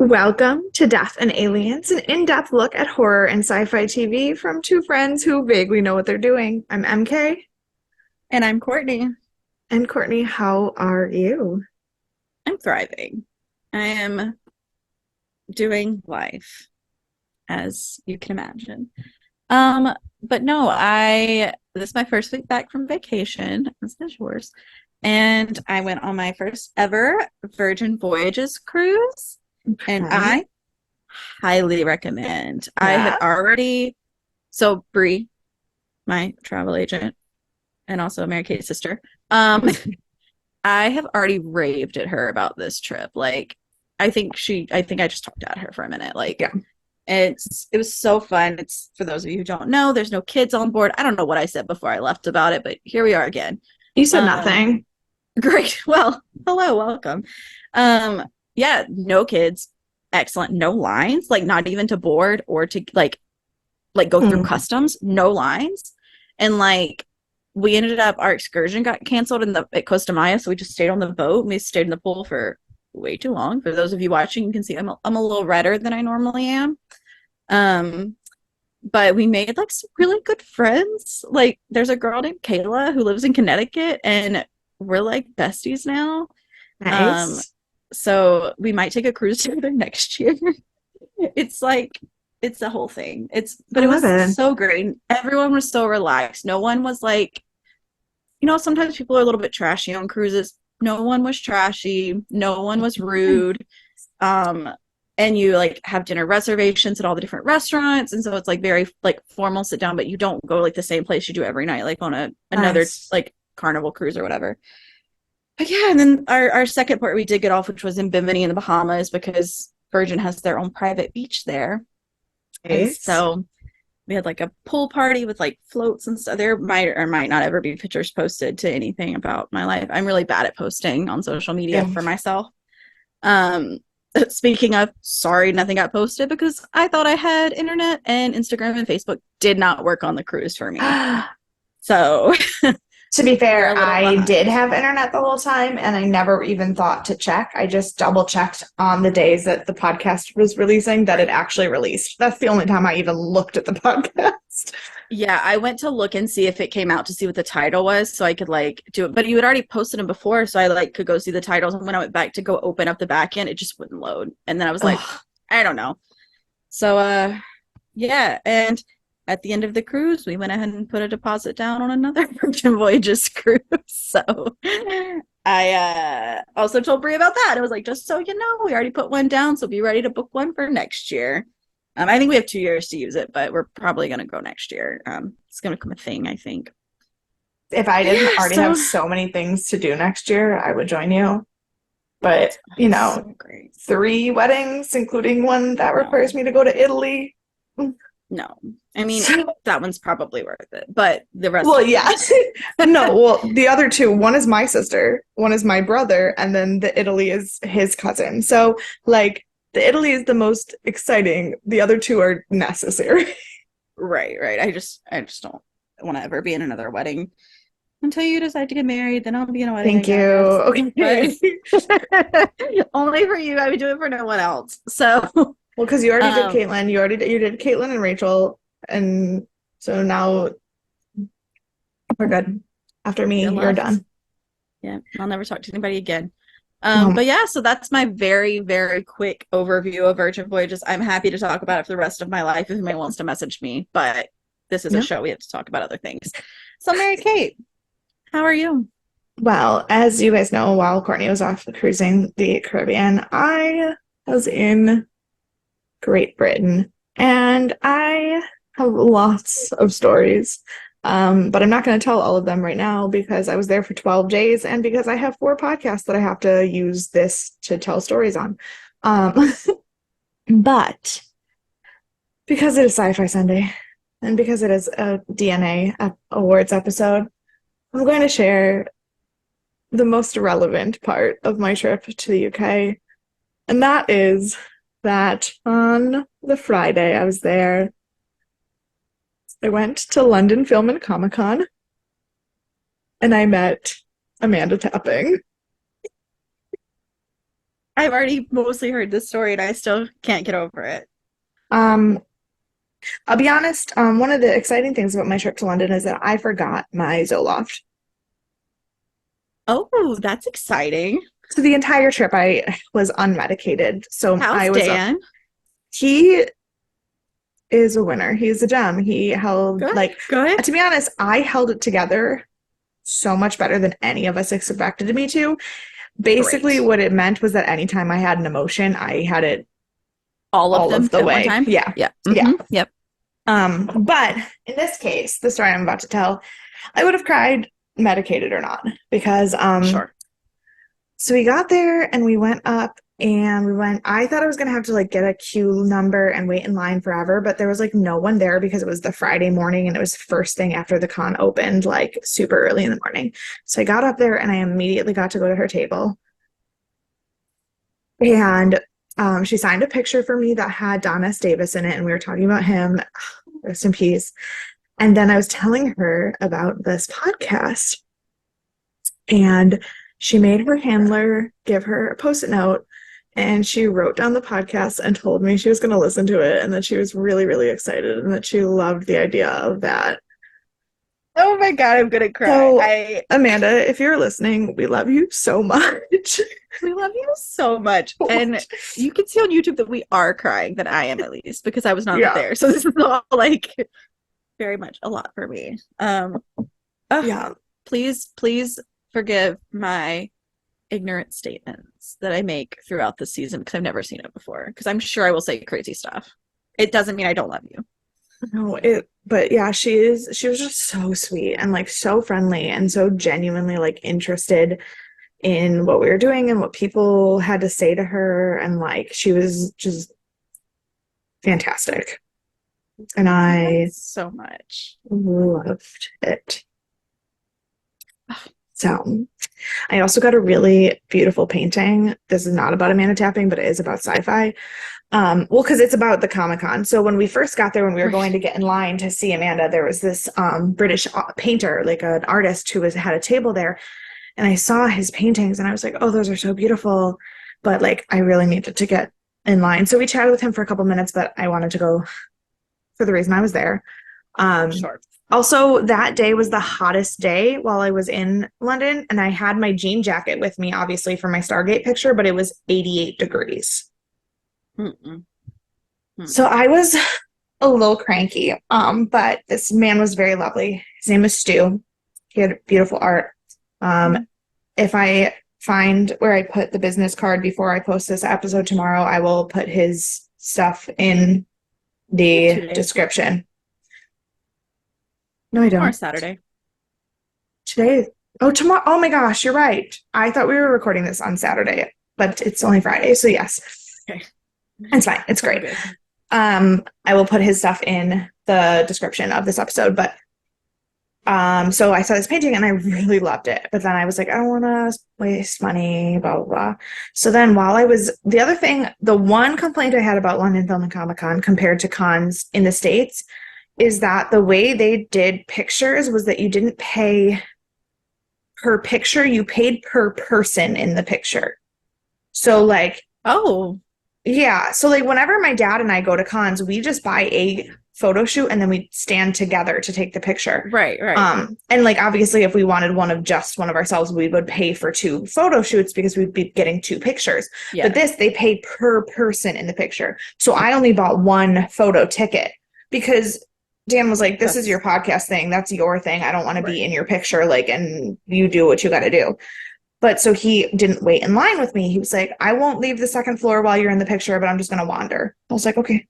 Welcome to Death and Aliens, an in-depth look at horror and sci-fi TV from two friends who vaguely know what they're doing. I'm MK. And I'm Courtney. And Courtney, how are you? I'm thriving. I am doing life, as you can imagine. But no, this is my first week back from vacation, as is yours. And I went on my first ever Virgin Voyages cruise. And Okay. I highly recommend. I Yeah. had already, so Bree, my travel agent, and also Mary Kate's sister, I have already raved at her about this trip. Like, I think I just talked at her for a minute. Like, Yeah. it was so fun. It's for those of you who don't know, there's no kids on board. I don't know what I said before I left about it, but here we are again. You said Um, nothing. Great. Well, hello, welcome. Yeah, no kids. Excellent. No lines, like not even to board or to like go through Hmm. customs, no lines. And like we ended up our excursion got canceled at Costa Maya, so we just stayed on the boat and we stayed in the pool for way too long. For those of you watching, you can see I'm a little redder than I normally am. Um, but we made like some really good friends. Like there's a girl named Kayla who lives in Connecticut and we're like besties now. Um, Nice. so we might take a cruise together next year. It's like it's the whole thing. I But it love was it. so great. Everyone was so relaxed. No one was like, sometimes people are a little bit trashy on cruises. No one was trashy. No one was rude. Um, and you like have dinner reservations at all the different restaurants, and so it's like very like formal sit down, but you don't go like the same place you do every night, like on another Nice. like Carnival cruise or whatever. But yeah, and then our second part we did get off, which was in Bimini in the Bahamas, because Virgin has their own private beach there. And Nice. so we had like a pool party with like floats and stuff. There might or might not ever be pictures posted to anything about my life. I'm really bad at posting on social media Same. for myself. Um, Speaking of, sorry, nothing got posted because I thought I had internet and Instagram and Facebook did not work on the cruise for me. So To be we're a fair, little I did behind. have internet the whole time and I never even thought to check. I just double checked on the days that the podcast was releasing that it Right. actually released. That's the only time I even looked at the podcast. Yeah, I went to look and see if it came out to see what the title was so I could like do it. But you had already posted them before, so I like could go see the titles. And when I went back to go open up the back end, it just wouldn't load. And then I was like, Ugh. I don't know. So yeah, and at the end of the cruise, we went ahead and put a deposit down on another Virgin Voyages cruise. So I also told Brie about that. I was like, just so you know, we already put one down, so be ready to book one for next year. I think we have 2 years to use it, but we're probably gonna go next year. It's gonna become a thing, I think. If I But didn't yeah, already have so so many things to do next year, I would join you. But, it's so great. three weddings, including one that requires No, me to go to Italy. no. I mean, So, that one's probably worth it, but the rest well, of them, yes. No, well, the other two, one is my sister, one is my brother, and then the Italy is his cousin. So, like, the Italy is the most exciting. The other two are necessary. right, right. I just don't want to ever be in another wedding until you decide to get married. Then I'll be in a wedding Thank again, I you. guess. But Okay. only for you. I would do it for no one else. So, Well, because you already did um, Caitlin. You did Caitlin and Rachel, and so now we're good. After you're me, you're left. done. Yeah, I'll never talk to anybody again. Um, But yeah, so that's my very, very quick overview of Virgin Voyages. I'm happy to talk about it for the rest of my life if anybody wants to message me, but this is a yeah. show. We have to talk about other things. So, Mary Kate, how are you? Well, as you guys know, while Courtney was off cruising the Caribbean, I was in Great Britain, and I have lots of stories. But I'm not going to tell all of them right now because I was there for 12 days and because I have four podcasts that I have to use this to tell stories on. Um, but because it is Sci-Fi Sunday and because it is a DNA awards episode, I'm going to share the most relevant part of my trip to the UK. And that is that on the Friday I was there, I went to London Film and Comic Con and I met Amanda Tapping. I've already mostly heard this story and I still can't get over it. Um, I'll be honest, one of the exciting things about my trip to London is that I forgot my Zoloft. Oh, that's exciting. So the entire trip I was unmedicated. So How's I was up. Dan? He is a winner. He's a gem. He held Good, like good. to be honest, I held it together so much better than any of us expected me to. Basically, Great. what it meant was that anytime I had an emotion, I had it All of all them of the at one way. time? Yeah. Yeah. Yeah. Yep. But in this case, the story I'm about to tell, I would have cried medicated or not because Sure. so we got there and we went up and I thought I was gonna have to like get a queue number and wait in line forever, but there was like no one there because it was the Friday morning and it was first thing after the con opened, like super early in the morning. So I got up there and I immediately got to go to her table. And she signed a picture for me that had Don S. Davis in it, and we were talking about him. Rest in peace. And then I was telling her about this podcast, and she made her handler give her a post-it note, and she wrote down the podcast and told me she was going to listen to it, and that she was really, really excited, and that she loved the idea of that. Oh my God, I'm gonna cry. So, Amanda, if you're listening, we love you so much. We love you so much. And you can see on YouTube that we are crying, that I am at least, because I was not Yeah. there. So this is all like very much a lot for me. Yeah. Please forgive my ignorant statements that I make throughout the season because I've never seen it before. Because I'm sure I will say crazy stuff. It doesn't mean I don't love you. No, but yeah, she was just so sweet and like so friendly and so genuinely like interested in what we were doing and what people had to say to her. And like, she was just fantastic. And I so much loved it. So I also got a really beautiful painting. This is not about Amanda tapping, but it is about sci-fi. Well, because it's about the Comic-Con. So when we first got there, when we were going to get in line to see Amanda, there was this British painter, like an artist who had a table there. And I saw his paintings and I was like, oh, those are so beautiful. But like, I really needed to get in line. So we chatted with him for a couple minutes, but I wanted to go for the reason I was there. Sure. Also, that day was the hottest day while I was in London. And I had my jean jacket with me, obviously, for my Stargate picture, but it was 88 degrees. So I was a little cranky. But this man was very lovely. His name is Stu. He had beautiful art. If I find where I put the business card before I post this episode tomorrow, I will put his stuff in the description. No, I don't. Tomorrow's Saturday. Today. Oh, tomorrow. Oh my gosh, you're right. I thought we were recording this on Saturday, but it's only Friday. So yes. Okay. It's fine. It's great. I will put his stuff in the description of this episode, but so I saw this painting and I really loved it, but then I was like, I don't want to waste money, blah, blah, blah. So then the one complaint I had about London Film and Comic-Con compared to cons in the States is that the way they did pictures was that you didn't pay per picture, you paid per person in the picture. So like, oh, yeah. So like whenever my dad and I go to cons, we just buy a photo shoot and then we stand together to take the picture. Right. And like obviously if we wanted one of ourselves, we would pay for 2 photo shoots because we'd be getting 2 pictures. Yeah. But they pay per person in the picture. So I only bought 1 photo ticket because Dan was like, this is your podcast thing. That's your thing. I don't want to be in your picture, like, and you do what you got to do. But so he didn't wait in line with me. He was like, I won't leave the second floor while you're in the picture, but I'm just going to wander. I was like, okay.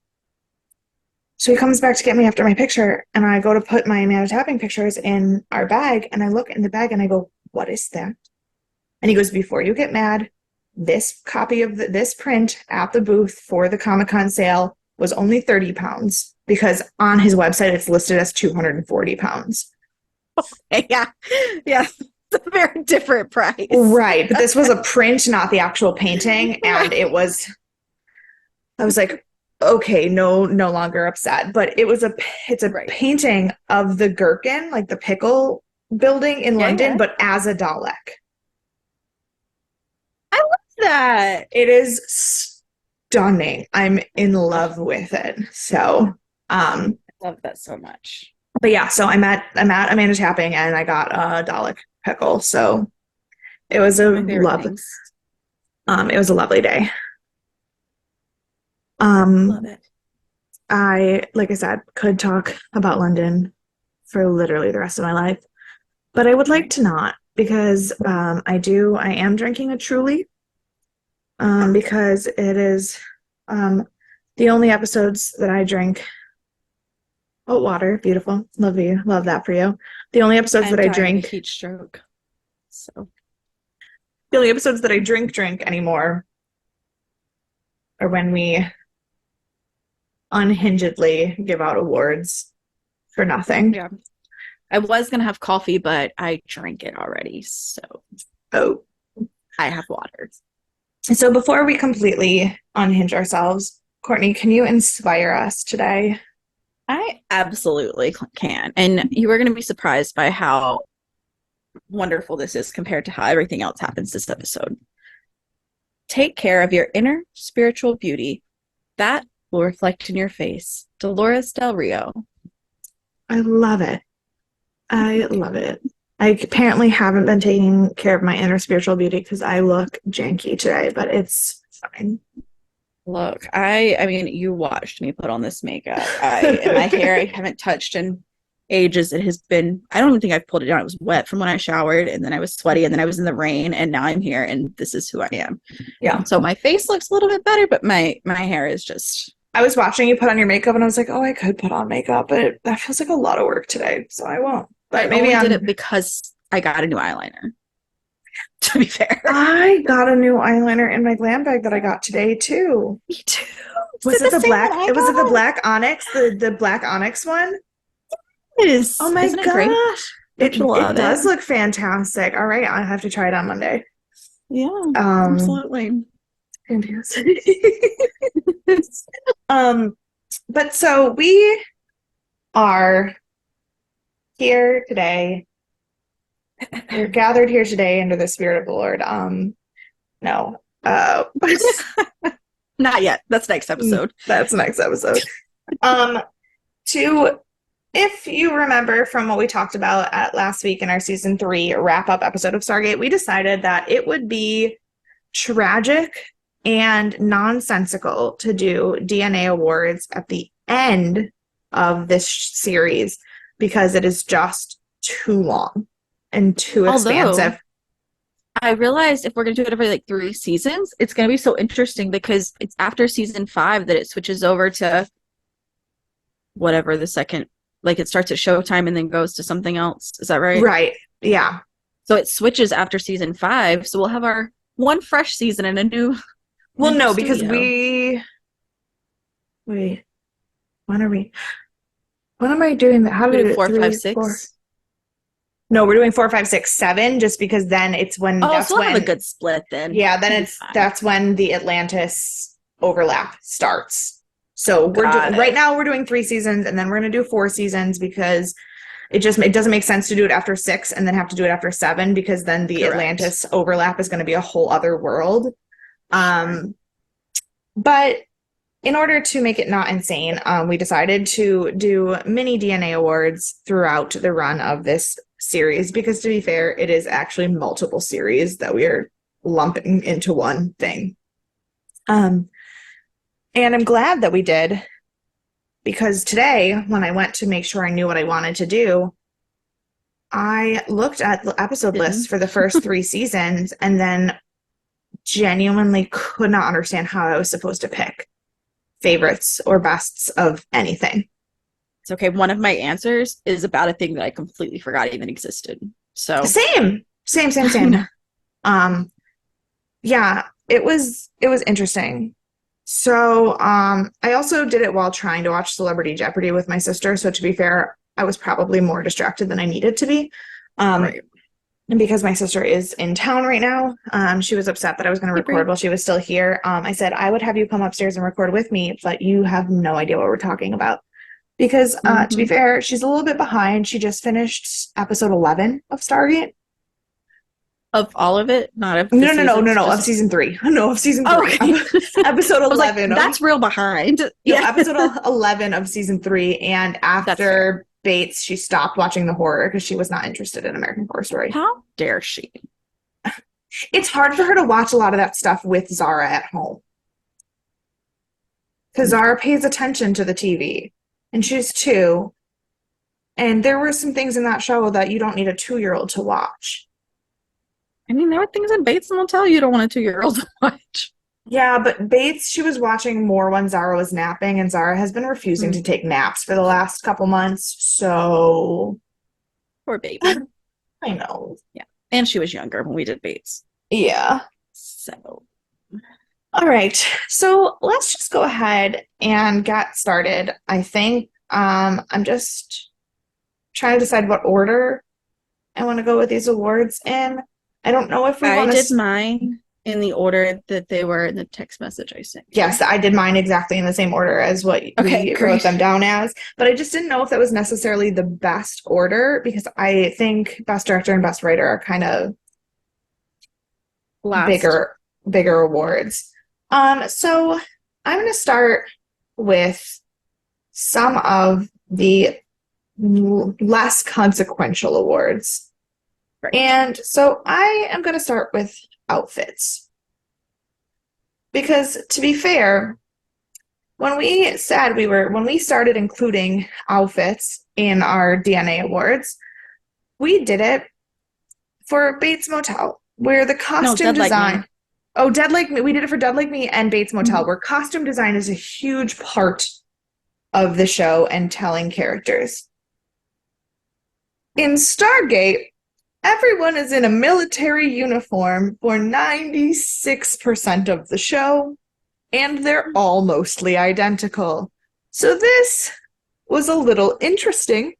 So he comes back to get me after my picture, and I go to put my Amanda tapping pictures in our bag, and I look in the bag and I go, what is that? And he goes, before you get mad, this copy of this print at the booth for the Comic-Con sale was only 30 pounds because on his website it's listed as 240 pounds. Yeah. It's a very different price. Right. But this was a print, not the actual painting. And I was like, okay, no longer upset. But it's a painting of the Gherkin, like the pickle building in London, but as a Dalek. I love that. It is stunning. I'm in love with it. So, I love that so much. but yeah, so I'm at Amanda Tapping and I got a Dalek pickle. So it was a My favorite things. it was a lovely day. Love it. Like I said, could talk about London for literally the rest of my life, but I would like to not because I am drinking a Truly because it is the only episodes that I drink. Oh, water, beautiful, love you, love that for you. The only episodes that I dying of a drink, heat stroke. So the only episodes that I drink anymore are when we unhingedly give out awards for nothing. yeah. I was gonna have coffee, but I drank it already, so Oh. I have water. So before we completely unhinge ourselves, Courtney, can you inspire us today? I absolutely can. And you are going to be surprised by how wonderful this is compared to how everything else happens this episode. Take care of your inner spiritual beauty. That will reflect in your face. Dolores Del Rio. I love it. I love it. I apparently haven't been taking care of my inner spiritual beauty because I look janky today, but it's fine. Look, I mean, you watched me put on this makeup. And my hair I haven't touched in ages. It has been, I don't even think I've pulled it down. It was wet from when I showered, and then I was sweaty, and then I was in the rain, and now I'm here, and this is who I am. Yeah. So my face looks a little bit better, but my hair is just. I was watching you put on your makeup and I was like, oh, I could put on makeup, but that feels like a lot of work today, so I won't. But I maybe only did it because I got a new eyeliner. To be fair, I got a new eyeliner in my glam bag that I got today too. me too. Was it the black? Was it the black onyx? The black onyx one? It is. Oh my Isn't it great? gosh. It Love does look fantastic. All right, I'll have to try it on Monday. Yeah, absolutely. Fantastic. But so we are here today. We're gathered here today under the Spirit of the Lord. No. Not yet. That's next episode. That's next episode. If you remember from what we talked about at last week in our season 3 wrap-up episode of Stargate, we decided that it would be tragic and nonsensical to do DNA awards at the end of this series because it is just too long and too expansive. I realized if we're going to do it every like 3 seasons, it's going to be so interesting because it's after season 5 that it switches over to whatever the second, like it starts at Showtime and then goes to something else. Is that right? Right. Yeah. So it switches after season 5. So we'll have our one fresh season and a new. Well, no, studio. because wait, when am I doing that? How do we do it? 4, 3, 5, 6? 4. No, we're doing 4, 5, 6, 7, just because then it's when so we'll have a good split then. Yeah, then that's when the Atlantis overlap starts. So right now we're doing 3 seasons, and then we're gonna do 4 seasons because it doesn't make sense to do it after 6 and then have to do it after 7 because then the Atlantis overlap is going to be a whole other world. But in order to make it not insane, we decided to do mini DNA awards throughout the run of this series because, to be fair, it is actually multiple series that we are lumping into one thing. And I'm glad that we did because today, when I went to make sure I knew what I wanted to do, I looked at the episode lists for the first 3 seasons and then genuinely could not understand how I was supposed to pick favorites or bests of anything. It's okay. One of my answers is about a thing that I completely forgot even existed. So same. Yeah, it was interesting. So I also did it while trying to watch Celebrity Jeopardy with my sister. So to be fair, I was probably more distracted than I needed to be. Right. And because my sister is in town right now, she was upset that I was going to record while she was still here. I said, I would have you come upstairs and record with me, but you have no idea what we're talking about. Because to be fair, she's a little bit behind. She just finished episode 11 of Stargate. Of all of it, not of the No, seasons, of just season 3. No, of season oh, 3. okay. Episode I was like, 11. that's real behind. No, Yeah, episode 11 of season 3. And that's fair. after Bates, she stopped watching the horror because she was not interested in American Horror Story. How dare she? It's hard for her to watch a lot of that stuff with Zara at home. Because Zara pays attention to the TV. And she's 2. And there were some things in that show that you don't need a 2-year-old to watch. I mean, there are things in Bates Motel you don't want a 2-year-old to watch. Yeah, but Bates, she was watching more when Zara was napping, and Zara has been refusing to take naps for the last couple months, so... Poor baby. I know. Yeah. And she was younger when we did Bates. Yeah. So. All right. So let's just go ahead and get started. I think I'm just trying to decide what order I want to go with these awards in. I don't know if we want to... I did mine in the order that they were in the text message I sent. Yes, I did mine exactly in the same order as what we wrote them down as. But I just didn't know if that was necessarily the best order because I think Best Director and Best Writer are kind of bigger awards. So I'm going to start with some of the less consequential awards. Right. And so I am going to start with outfits. Because to be fair, when we started including outfits in our DNA awards, we did it for Bates Motel, where the costume design... Oh, Dead Like Me. We did it for Dead Like Me and Bates Motel, where costume design is a huge part of the show and telling characters. In Stargate, everyone is in a military uniform for 96% of the show, and they're all mostly identical. So this was a little interesting,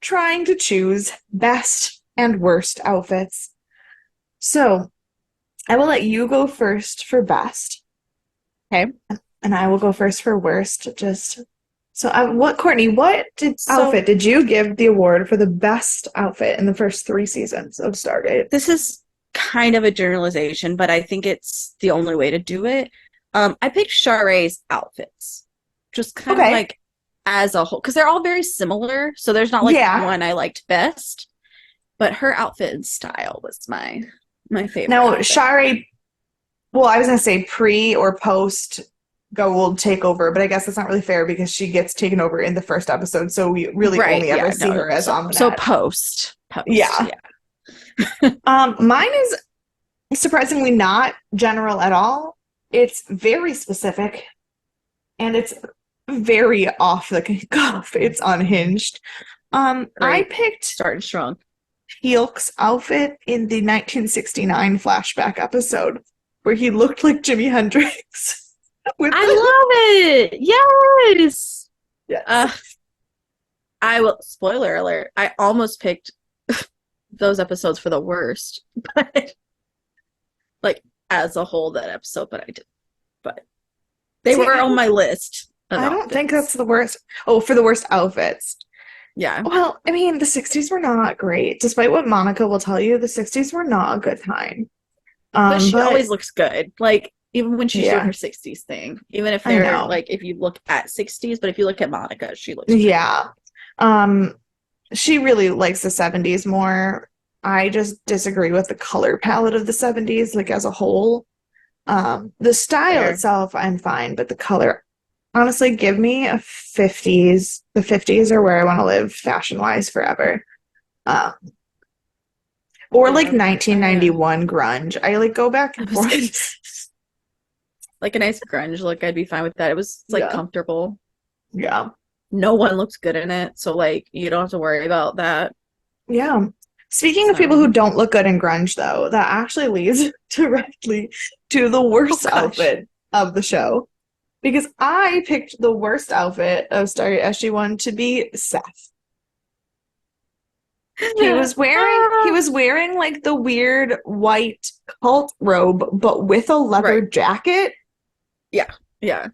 trying to choose best and worst outfits. So I will let you go first for best. Okay. And I will go first for worst. Courtney, what outfit did you give the award for the best outfit in the first 3 seasons of Stargate? This is kind of a generalization, but I think it's the only way to do it. I picked Share's outfits. Just kind of like as a whole, because they're all very similar. So there's not like one I liked best. But her outfit and style was my favorite. Now, Shari, well, I was going to say pre or post Gold takeover, but I guess that's not really fair because she gets taken over in the first episode, so we really only ever see her as Amunet. So post. Yeah. Mine is surprisingly not general at all. It's very specific, and it's very off the cuff. It's unhinged. I picked starting strong. Teal'c's outfit in the 1969 flashback episode where he looked like Jimi Hendrix. Love it. Yes. I will. Spoiler alert. I almost picked those episodes for the worst, but like as a whole, that episode. But I didn't. But they were on my list. I don't think that's the worst. Oh, for the worst outfits. Yeah. Well, I mean, the 60s were not great. Despite what Monica will tell you, the 60s were not a good time. But she always looks good. Like, even when she's doing her 60s thing. Even if they're, like, if you look at 60s, but if you look at Monica, she looks good. Yeah. She really likes the 70s more. I just disagree with the color palette of the 70s, like, as a whole. The style itself, I'm fine, but the color... Honestly, give me a 50s. The 50s are where I want to live fashion-wise forever. Or like 1991 grunge. I like go back and forth. Like a nice grunge look, I'd be fine with that. It was like comfortable. Yeah. No one looks good in it, so like you don't have to worry about that. Yeah. Speaking of people who don't look good in grunge, though, that actually leads directly to the worst outfit of the show. Because I picked the worst outfit of Stargate SG-1 to be Seth. He was wearing like the weird white cult robe, but with a leather jacket. Yeah. Yeah.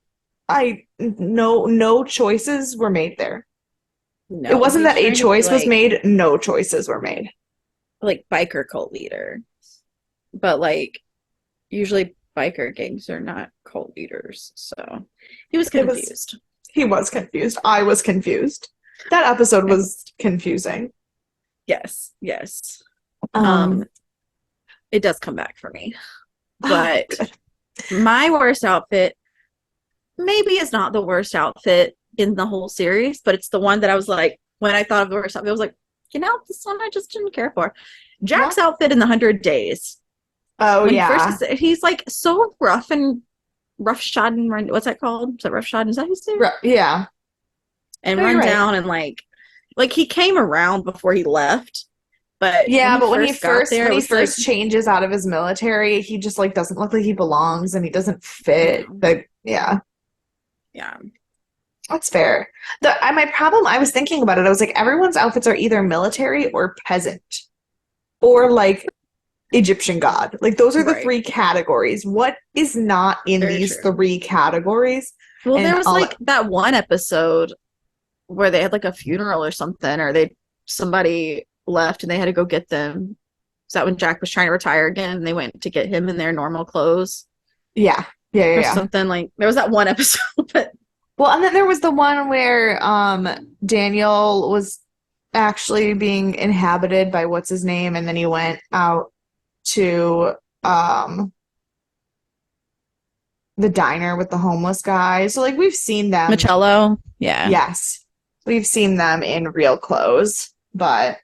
No choices were made there. No, it wasn't that a choice was made, no choices were made. Like biker cult leader. but like usually biker gangs are not cult leaders. So he was It was confused. he was confused. I was confused. That episode was confusing. Yes, yes. Um, Um, it does come back for me. oh, But good. my worst outfit maybe is not the worst outfit in the whole series, but it's the one that I was like, when I thought of the worst outfit, I was like, this one I just didn't care for. Jack's What? outfit in the 100 Days. Oh When he first yeah. gets there, he's like so rough and roughshod and what's that called? Is that roughshod? Is that his name? Yeah. And No, you're run right. down and like he came around before he left, but when Yeah, he but first got there, when it he was like, first changes out of his military, he just like doesn't look like he belongs and he doesn't fit. no, Like, yeah, yeah, that's fair. My problem, I was thinking about it. I was like, everyone's outfits are either military or peasant or like Egyptian god. Like those are the right, three categories. What is not in very these true. three categories? Well, And there was all like that one episode where they had like a funeral or something, or somebody left and they had to go get them. Is that when Jack was trying to retire again and they went to get him in their normal clothes yeah, yeah, yeah, or yeah. something? Like there was that one episode, but Well, and then there was the one where Daniel was actually being inhabited by what's his name, and then he went out to um the diner with the homeless guy. So like we've seen them, Michello, yeah, yes. We've seen them in real clothes, but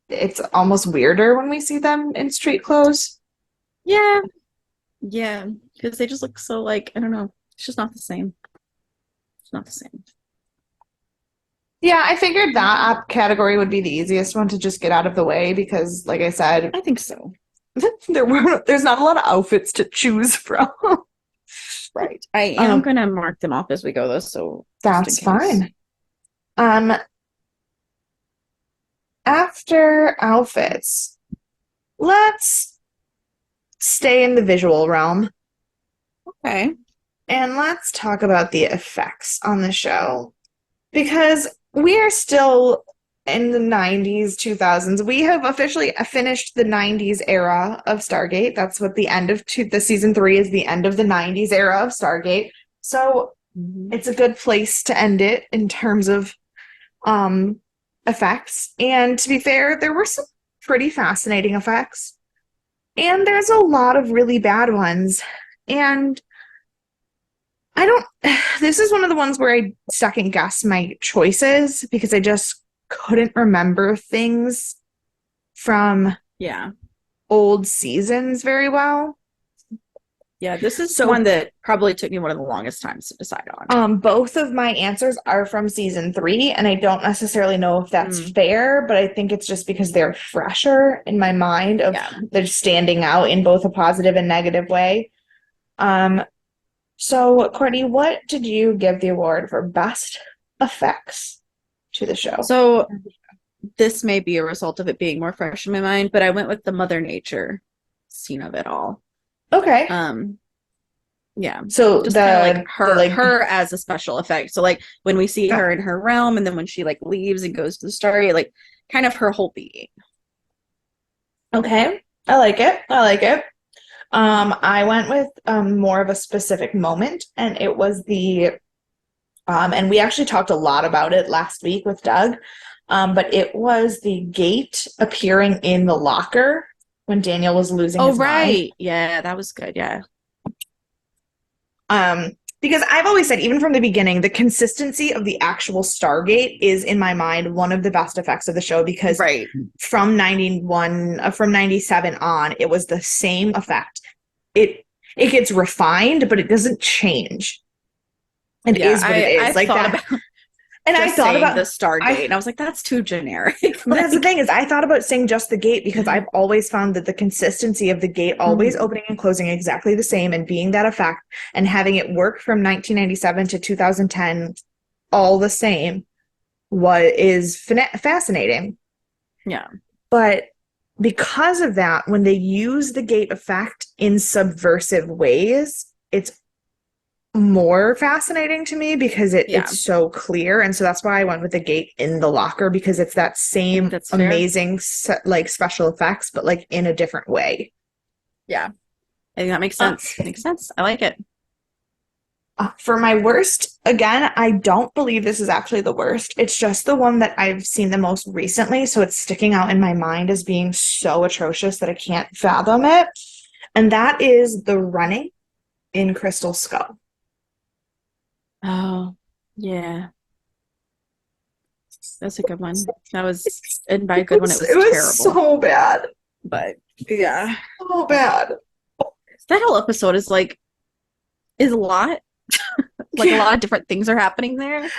it's almost weirder when we see them in street clothes. yeah, yeah, because they just look so like I don't know, it's just not the same. It's not the same. Yeah, I figured that category would be the easiest one to just get out of the way because, like I said, I think so. there's not a lot of outfits to choose from. Right. I am Um, gonna mark them off as we go though, so just in that's case. fine. Um, After outfits, let's stay in the visual realm Okay. and let's talk about the effects on the show because we are still in the 90s, 2000s. We have officially finished the 90s era of Stargate. That's what the end of the season 3 is, the end of the 90s era of Stargate. So Mhm. it's a good place to end it in terms of um effects. And to be fair, there were some pretty fascinating effects. And there's a lot of really bad ones. And I don't, this is one of the ones where I second guess my choices because I just couldn't remember things from Yeah. old seasons very well. Yeah, this is one So, that probably took me one of the longest times to decide on. both of my answers are from season 3, and I don't necessarily know if that's Mm, fair, but I think it's just because they're fresher in my mind of yeah. they're standing out in both a positive and negative way. Um, So, Courtney, what did you give the award for best effects to the show? So this may be a result of it being more fresh in my mind, but I went with the Mother Nature scene of it all. Okay. Um, yeah. So Just kind of like the like her as a special effect. So like when we see uh, her in her realm and then when she like leaves and goes to the Stargate, like kind of her whole being. okay. I like it. I like it. I went with more of a specific moment, and it was the and we actually talked a lot about it last week with Doug. But it was the gate appearing in the locker when Daniel was losing Oh his mind. right. Yeah, that was good. Yeah. Um, because I've always said, even from the beginning, the consistency of the actual Stargate is, in my mind, one of the best effects of the show because Right. from 91, from 97 on, it was the same effect. It gets refined, but it doesn't change. It Yeah, is what it I is. Like thought that. about And I just thought saying the about Stargate, I and I was like, that's too generic. that's the Like, thing is I thought about saying just the gate because I've always found that the consistency of the gate always mhm. opening and closing exactly the same and being that effect and having it work from 1997 to 2010 all the same what is fascinating. Yeah, But because of that, when they use the gate effect in subversive ways, it's more fascinating to me because Yeah. it's so clear. And so that's why I went with the gate in the locker, because it's that same That's fair. amazing like special effects, but like in a different way. Yeah. I think that makes sense. Makes sense. I like it. For my worst, again, I don't believe this is actually the worst. It's just the one that I've seen the most recently. So it's sticking out in my mind as being so atrocious that I can't fathom it. And that is the running in Crystal Skull. Oh, yeah. That's a good one. That was, and by a good one, it was terrible. So bad. But yeah. So bad. That whole episode is like, is a lot. Like a lot of different things are happening there.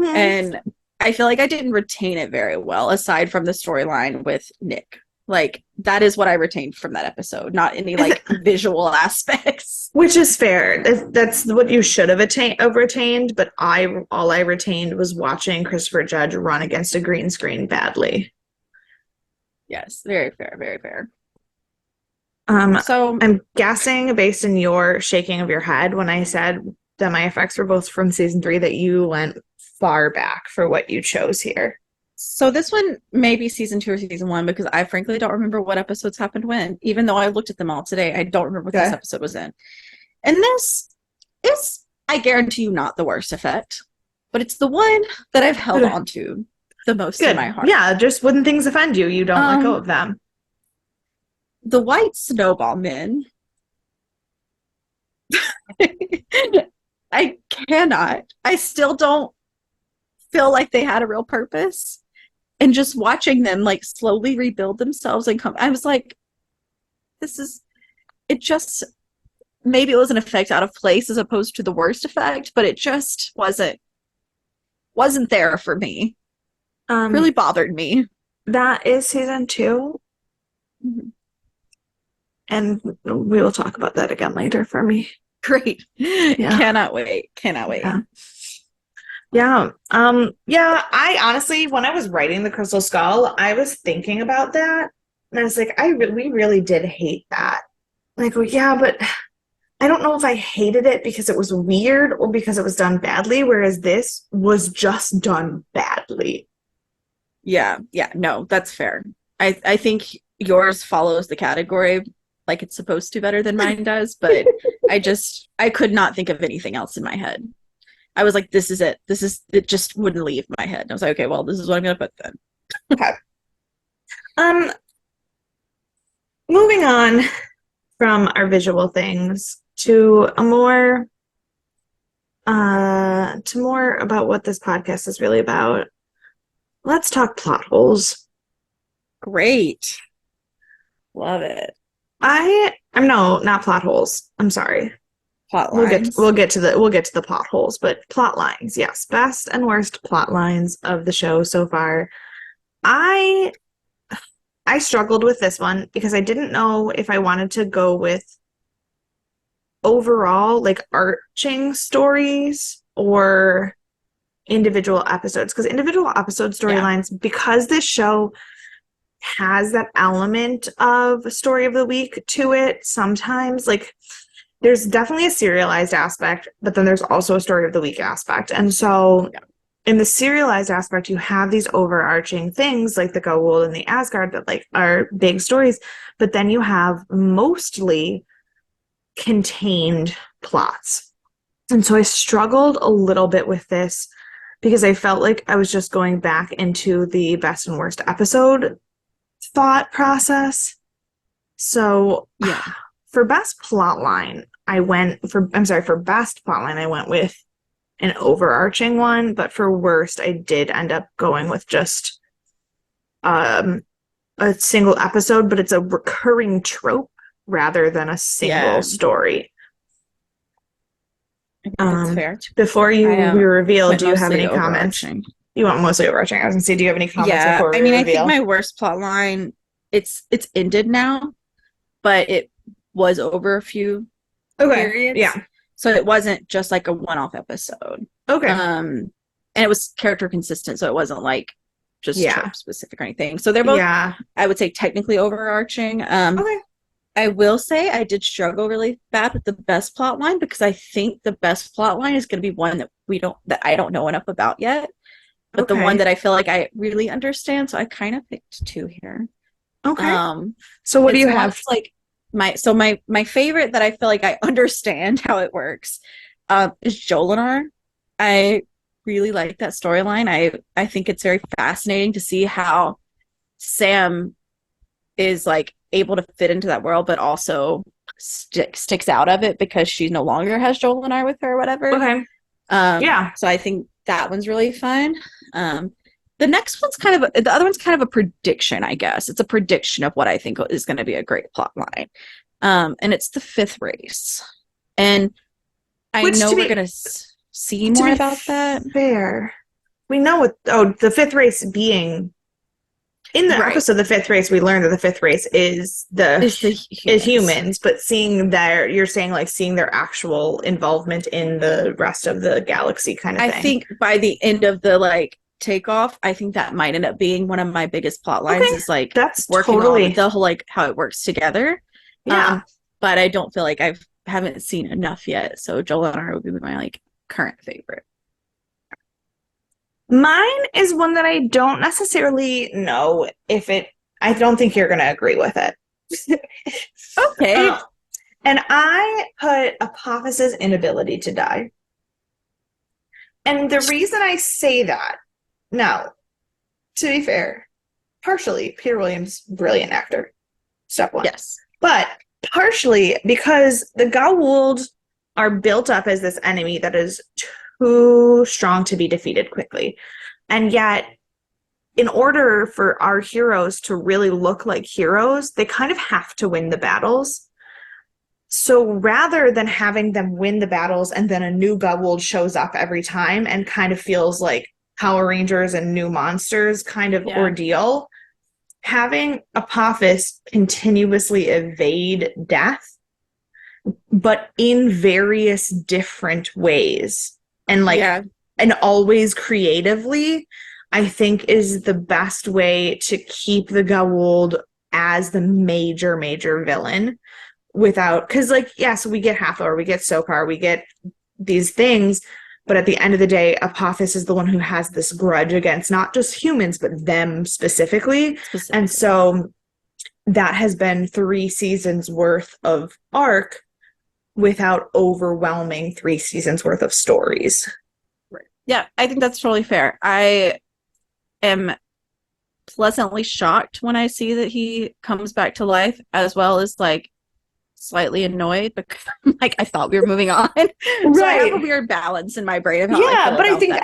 And I feel like I didn't retain it very well, aside from the storyline with Nick. Like, that is what I retained from that episode, not any like visual aspects. Which is fair. That's what you should have retained, but all I retained was watching Christopher Judge run against a green screen badly. Yes, very fair, very fair. So I'm guessing, based on your shaking of your head when I said that my effects were both from season 3, that you went far back for what you chose here. So this one may be season 2 or season 1, because I frankly don't remember what episodes happened when. Even though I looked at them all today, I don't remember what this episode was in. And this is, I guarantee you, not the worst effect, but it's the one that I've held on to the most in my heart. Yeah, just when things offend you, you don't let go of them. The white snowball men. I cannot. I still don't feel like they had a real purpose. And just watching them like slowly rebuild themselves and come, I was like, it just, maybe it was an effect out of place as opposed to the worst effect, but it just wasn't there for me. Really bothered me. That is season 2. Mm-hmm. And we will talk about that again later for me. Great. Yeah. Cannot wait. Yeah. I honestly, when I was writing the Crystal Skull, I was thinking about that. And I was like, we really did hate that. Like, well, yeah, but I don't know if I hated it because it was weird or because it was done badly, whereas this was just done badly. Yeah, no, that's fair. I think yours follows the category like it's supposed to better than mine does, but I could not think of anything else in my head. I was like, this is it. It just wouldn't leave my head. I was like, okay, well, this is what I'm going to put then. Okay. Moving on from our visual things to more about what this podcast is really about. Let's talk plot holes. Great. Love it. No, not plot holes. I'm sorry. Plot lines. We'll get to the plot holes, but plot lines, yes. Best and worst plot lines of the show so far. I struggled with this one because I didn't know if I wanted to go with overall like arching stories or individual episodes, because individual episode storylines, because this show has that element of story of the week to it sometimes, like there's definitely a serialized aspect, but then there's also a story of the week aspect. And so in the serialized aspect, you have these overarching things like the Goa'uld and the Asgard that like are big stories, but then you have mostly contained plots. And so I struggled a little bit with this because I felt like I was just going back into the best and worst episode thought process. So for best plotline, I went with an overarching one, but for worst, I did end up going with just a single episode, but it's a recurring trope rather than a single story. That's fair. Before we reveal, do you have any comments? You want mostly overarching. I was gonna say, do you have any comments before we reveal? I think my worst plot line, it's ended now, but it was over a few periods. Yeah. So it wasn't just like a one-off episode. Okay. And it was character consistent, so it wasn't like just trope specific or anything. So they're both, I would say, technically overarching. Okay. I will say I did struggle really bad with the best plot line because I think the best plot line is going to be one that I don't know enough about yet, but the one that I feel like I really understand. So I kind of picked two here. Okay. So what do you have? Like my favorite that I feel like I understand how it works is Jolinar. I really like that storyline. I think it's very fascinating to see how Sam is like able to fit into that world, but also sticks out of it because she no longer has Jolinar with her or whatever. Okay. Yeah. So I think that one's really fun. The next one's the other one's kind of a prediction, I guess. It's a prediction of what I think is going to be a great plot line. And it's the fifth race. And I know we're going to see more about that. Fair. We know the fifth race being in the episode, the fifth race, we learned that the fifth race is humans, but seeing you're saying like seeing their actual involvement in the rest of the galaxy kind of thing. I think by the end of the like takeoff, I think that might end up being one of my biggest plot lines is like that's working totally on the whole like how it works together. Yeah. But I don't feel like haven't seen enough yet. So Jolinar would be my like current favorite. Mine is one that I don't necessarily know I don't think you're going to agree with it. Okay. And I put Apophis's inability to die. And the reason I say that, now, to be fair, partially, Peter Williams, brilliant actor. Step one. Yes. But partially because the Goa'uld are built up as this enemy that is too strong to be defeated quickly. And yet, in order for our heroes to really look like heroes, they kind of have to win the battles. So rather than having them win the battles and then a new Goa'uld shows up every time and kind of feels like Power Rangers and New Monsters kind of ordeal, having Apophis continuously evade death, but in various different ways, and and always creatively, I think is the best way to keep the Goa'uld as the major villain without, because so we get Hathor, we get Sokar, we get these things, but at the end of the day, Apophis is the one who has this grudge against not just humans, but them specifically. And so that has been 3 seasons worth of arc without overwhelming 3 seasons worth of stories. Right. Yeah, I think that's totally fair. I am pleasantly shocked when I see that he comes back to life, as well as like slightly annoyed because I thought we were moving on. Right. So I have a weird balance in my brain of how but I think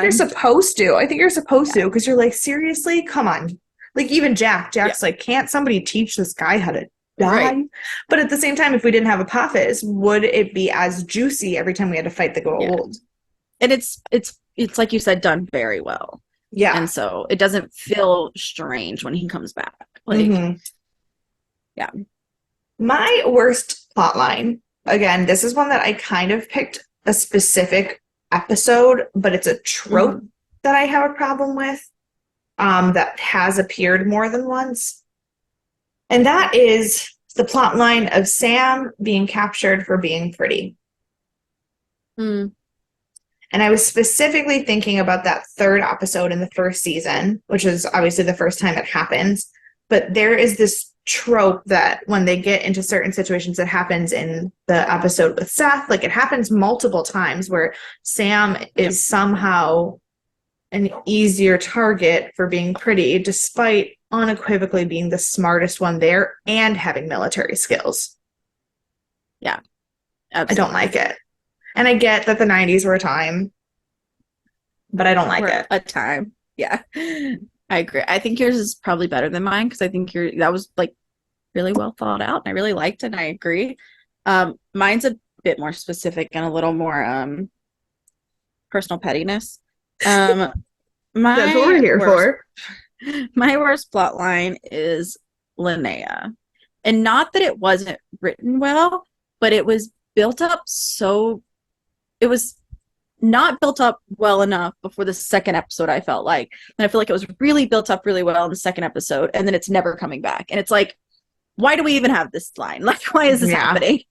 you're supposed to. I think you're supposed to, because you're like, seriously, come on. Like even Jack's like, can't somebody teach this guy how to die? Right. But at the same time, if we didn't have Apophis, would it be as juicy every time we had to fight the Goa'uld? And it's like you said, done very well. Yeah. And so it doesn't feel strange when he comes back. Yeah. My worst plotline, again, this is one that I kind of picked a specific episode, but it's a trope that I have a problem with, that has appeared more than once. And that is the plotline of Sam being captured for being pretty. And I was specifically thinking about that 3rd episode in the 1st season, which is obviously the first time it happens. But there is this trope that when they get into certain situations, it happens in the episode with Seth. Like it happens multiple times where Sam is somehow an easier target for being pretty, despite unequivocally being the smartest one there and having military skills. Yeah. Absolutely. I don't like it. And I get that the 90s were a time, but I don't like it. A time. Yeah. I agree. I think yours is probably better than mine because I think that was like really well thought out. And I really liked it and I agree. Mine's a bit more specific and a little more personal pettiness. That's what we're here for. My worst plot line is Linnea. And not that it wasn't written well, but it was built up it was not built up well enough before the 2nd episode, I felt like. And I feel like it was really built up really well in the 2nd episode, and then it's never coming back. And it's like, why do we even have this line? Like, why is this happening?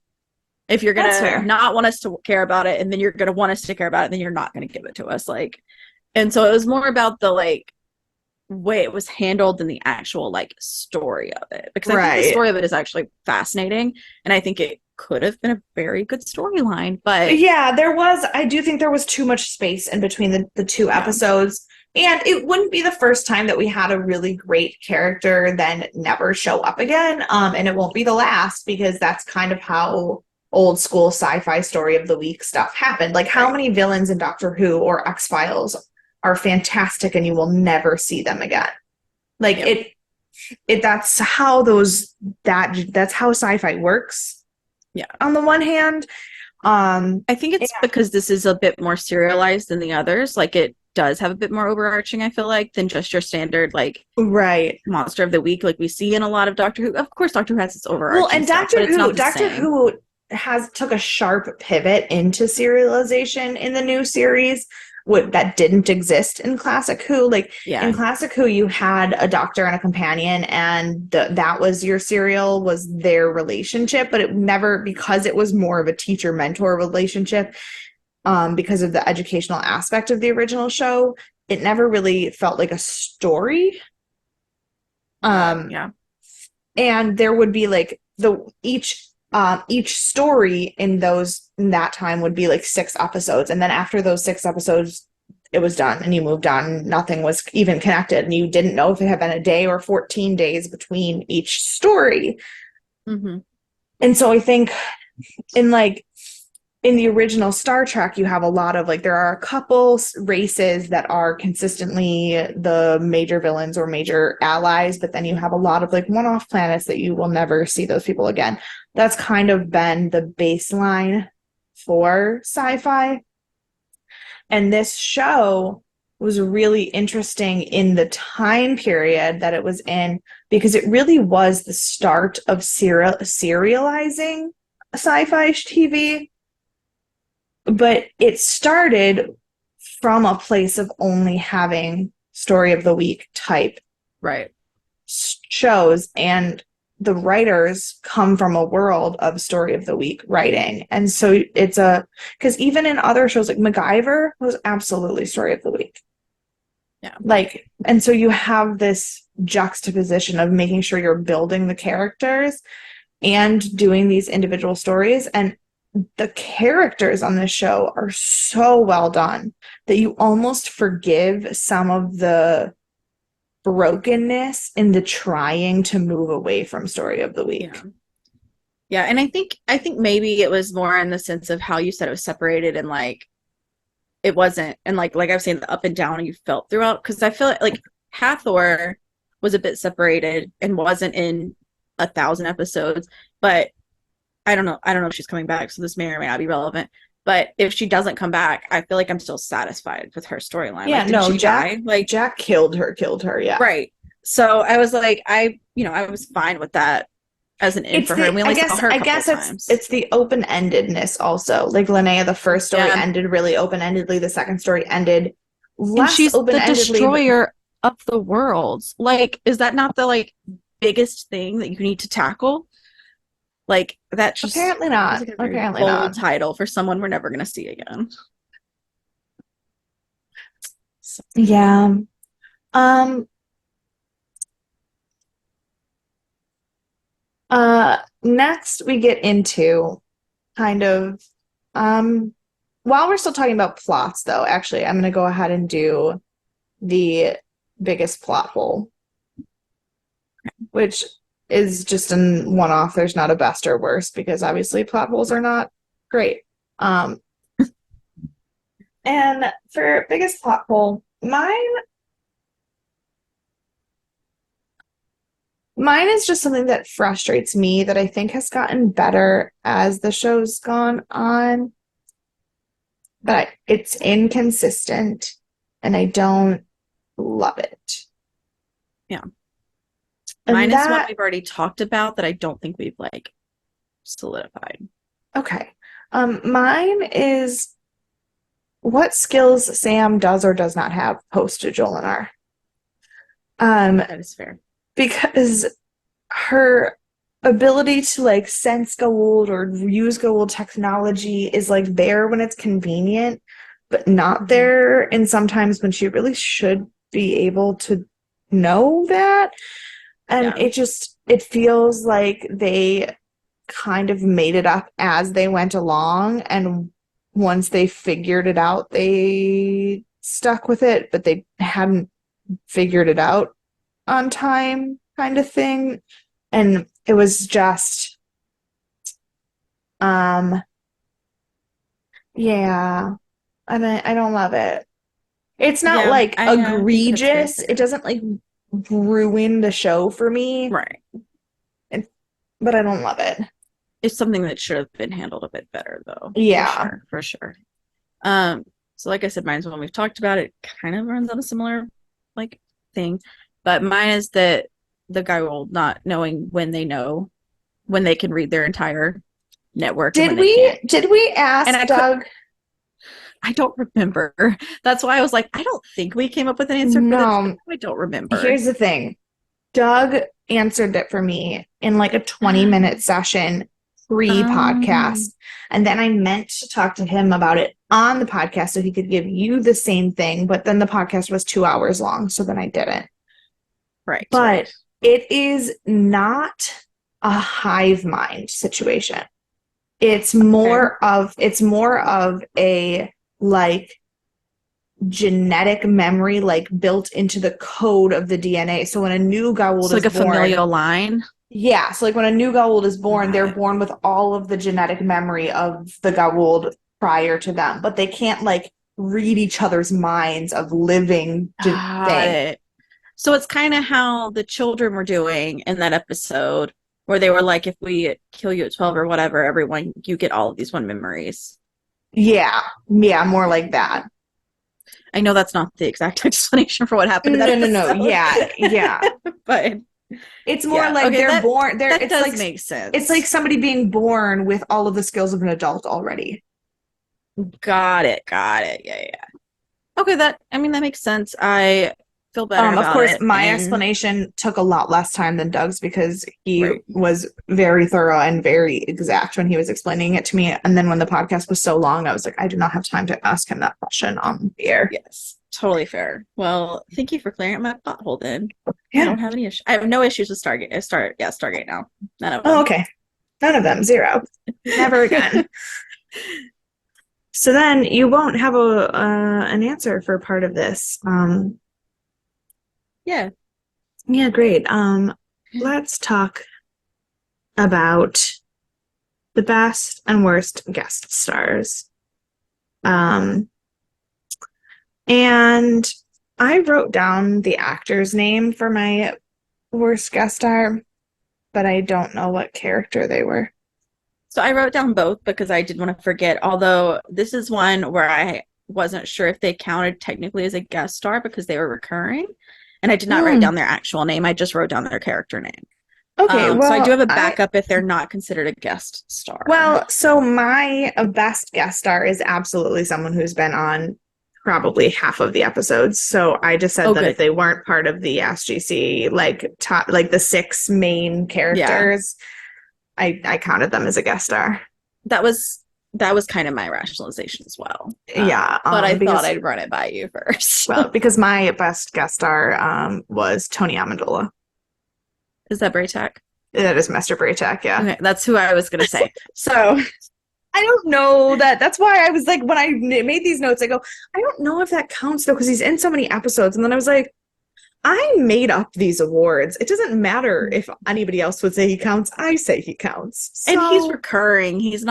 If you're gonna not want us to care about it, and then you're gonna want us to care about it, then you're not gonna give it to us. Like, and so it was more about the like way it was handled than the actual like story of it, because I think the story of it is actually fascinating, and I think it could have been a very good storyline. But yeah, I do think there was too much space in between the two episodes. And it wouldn't be the first time that we had a really great character then never show up again. And it won't be the last, because that's kind of how old school sci-fi story of the week stuff happened. Like, how many villains in Doctor Who or X-Files are fantastic and you will never see them again? Like, that's how that's how sci-fi works. Yeah. On the one hand, I think it's because this is a bit more serialized than the others. Like, it does have a bit more overarching, I feel like, than just your standard like monster of the week like we see in a lot of Doctor Who. Of course, Doctor Who has its overarching. Well, and Doctor Who took a sharp pivot into serialization in the new series that didn't exist in Classic Who. Like, in Classic Who, you had a doctor and a companion, and that was your serial, was their relationship, but it never, because it was more of a teacher-mentor relationship, because of the educational aspect of the original show, it never really felt like a story. And there would be like each story in that time would be like 6 episodes, and then after those 6 episodes it was done and you moved on. Nothing was even connected, and you didn't know if it had been a day or 14 days between each story. And so I think in the original Star Trek, you have a lot of there are a couple races that are consistently the major villains or major allies, but then you have a lot of one-off planets that you will never see those people again. That's kind of been the baseline for sci-fi. And this show was really interesting in the time period that it was in, because it really was the start of serializing sci-fi TV. But it started from a place of only having story of the week type shows, and the writers come from a world of story of the week writing. And so because even in other shows like MacGyver was absolutely story of the week. And so you have this juxtaposition of making sure you're building the characters and doing these individual stories, and the characters on this show are so well done that you almost forgive some of the brokenness in the trying to move away from story of the week. And I think maybe it was more in the sense of how you said it was separated, and it wasn't, and like I was saying, the up and down you felt throughout, because I feel like Hathor was a bit separated and wasn't in 1,000 episodes, but I don't know if she's coming back, so this may or may not be relevant. But if she doesn't come back, I feel like I'm still satisfied with her storyline. Jack killed her, Right. So I was like, I was fine with that as an end for her. And we only saw her a couple times. It's the open-endedness also. Like Linnea, the first story ended really open-endedly. The second story ended less she's open-endedly. The destroyer of the worlds. Like, is that not the biggest thing that you need to tackle? That's just apparently not. Apparently not. Title for someone we're never going to see again. Yeah. Next we get into kind of while we're still talking about plots, though, actually I'm going to go ahead and do the biggest plot hole, which is just a one-off. There's not a best or worst, because obviously plot holes are not great. And for biggest plot hole, mine is just something that frustrates me, that I think has gotten better as the show's gone on, but it's inconsistent and I don't love it. Yeah. Mine is what we've already talked about that I don't think we've solidified. Okay. Mine is what skills Sam does or does not have post Jolinar. That is fair. Because her ability to like sense Goa'uld or use Goa'uld technology is like there when it's convenient, but not there. And sometimes when she really should be able to know that. And it feels like they kind of made it up as they went along. And once they figured it out, they stuck with it, but they hadn't figured it out on time, kind of thing. And it was just, yeah, I don't love it. It's not like egregious. It doesn't like ruin the show for me. Right. But I don't love it. It's something that should have been handled a bit better, though. Yeah. For sure. So like I said, mine's one we've talked about. It kind of runs on a similar like thing. But mine is that the guy will not knowing when they can read their entire network. Did we ask Doug? I don't remember. That's why I was like, I don't think we came up with an answer for this. I don't remember. Here's the thing. Doug answered it for me in like a 20-minute session pre-podcast. And then I meant to talk to him about it on the podcast so he could give you the same thing. But then the podcast was 2 hours long. So then I didn't. Right. But it is not a hive mind situation. It's more of a like genetic memory like built into the code of the DNA. So when a new Goa'uld is like a born, familial line. Yeah, so like when a new Goa'uld is born, they're born with all of the genetic memory of the Goa'uld prior to them, but they can't like read each other's minds of living thing. So it's kind of how the children were doing in that episode where they were like, if we kill you at 12 or whatever, everyone, you get all of these one memories. Yeah, more like that. I know that's not the exact explanation for what happened. No. Yeah. But it's more like they're born. It does make sense. It's like somebody being born with all of the skills of an adult already. Got it. Yeah. Okay, that makes sense. I feel better about it. Of course, my explanation took a lot less time than Doug's because he was very thorough and very exact when he was explaining it to me. And then when the podcast was so long, I was like, I do not have time to ask him that question on the air. Yes, totally fair. Well, thank you for clearing up my plot hole then. Yeah. I don't have any issues. I have no issues with Stargate. Stargate now. None of them. Oh, okay. None of them. Zero. Never again. So then you won't have an answer for part of this. Yeah. Yeah, great. Let's talk about the best and worst guest stars. And I wrote down the actor's name for my worst guest star, but I don't know what character they were. So I wrote down both because I didn't want to forget, although this is one where I wasn't sure if they counted technically as a guest star because they were recurring. And I did not write down their actual name. I just wrote down their character name. Okay, so I do have a backup if they're not considered a guest star. Well, so my best guest star is absolutely someone who's been on probably half of the episodes. So I just said that if they weren't part of the SGC, like the 6 main characters, I counted them as a guest star. That was kind of my rationalization as well. Yeah. But I thought I'd run it by you first. Well, because my best guest star was Tony Amendola. Is that Braytac? That is Mr. Braytac, yeah. Okay, that's who I was going to say. So I don't know that. That's why I was like, when I made these notes, I go, I don't know if that counts though, because he's in so many episodes. And then I was like, I made up these awards. It doesn't matter if anybody else would say he counts. I say he counts. So, and he's recurring. He is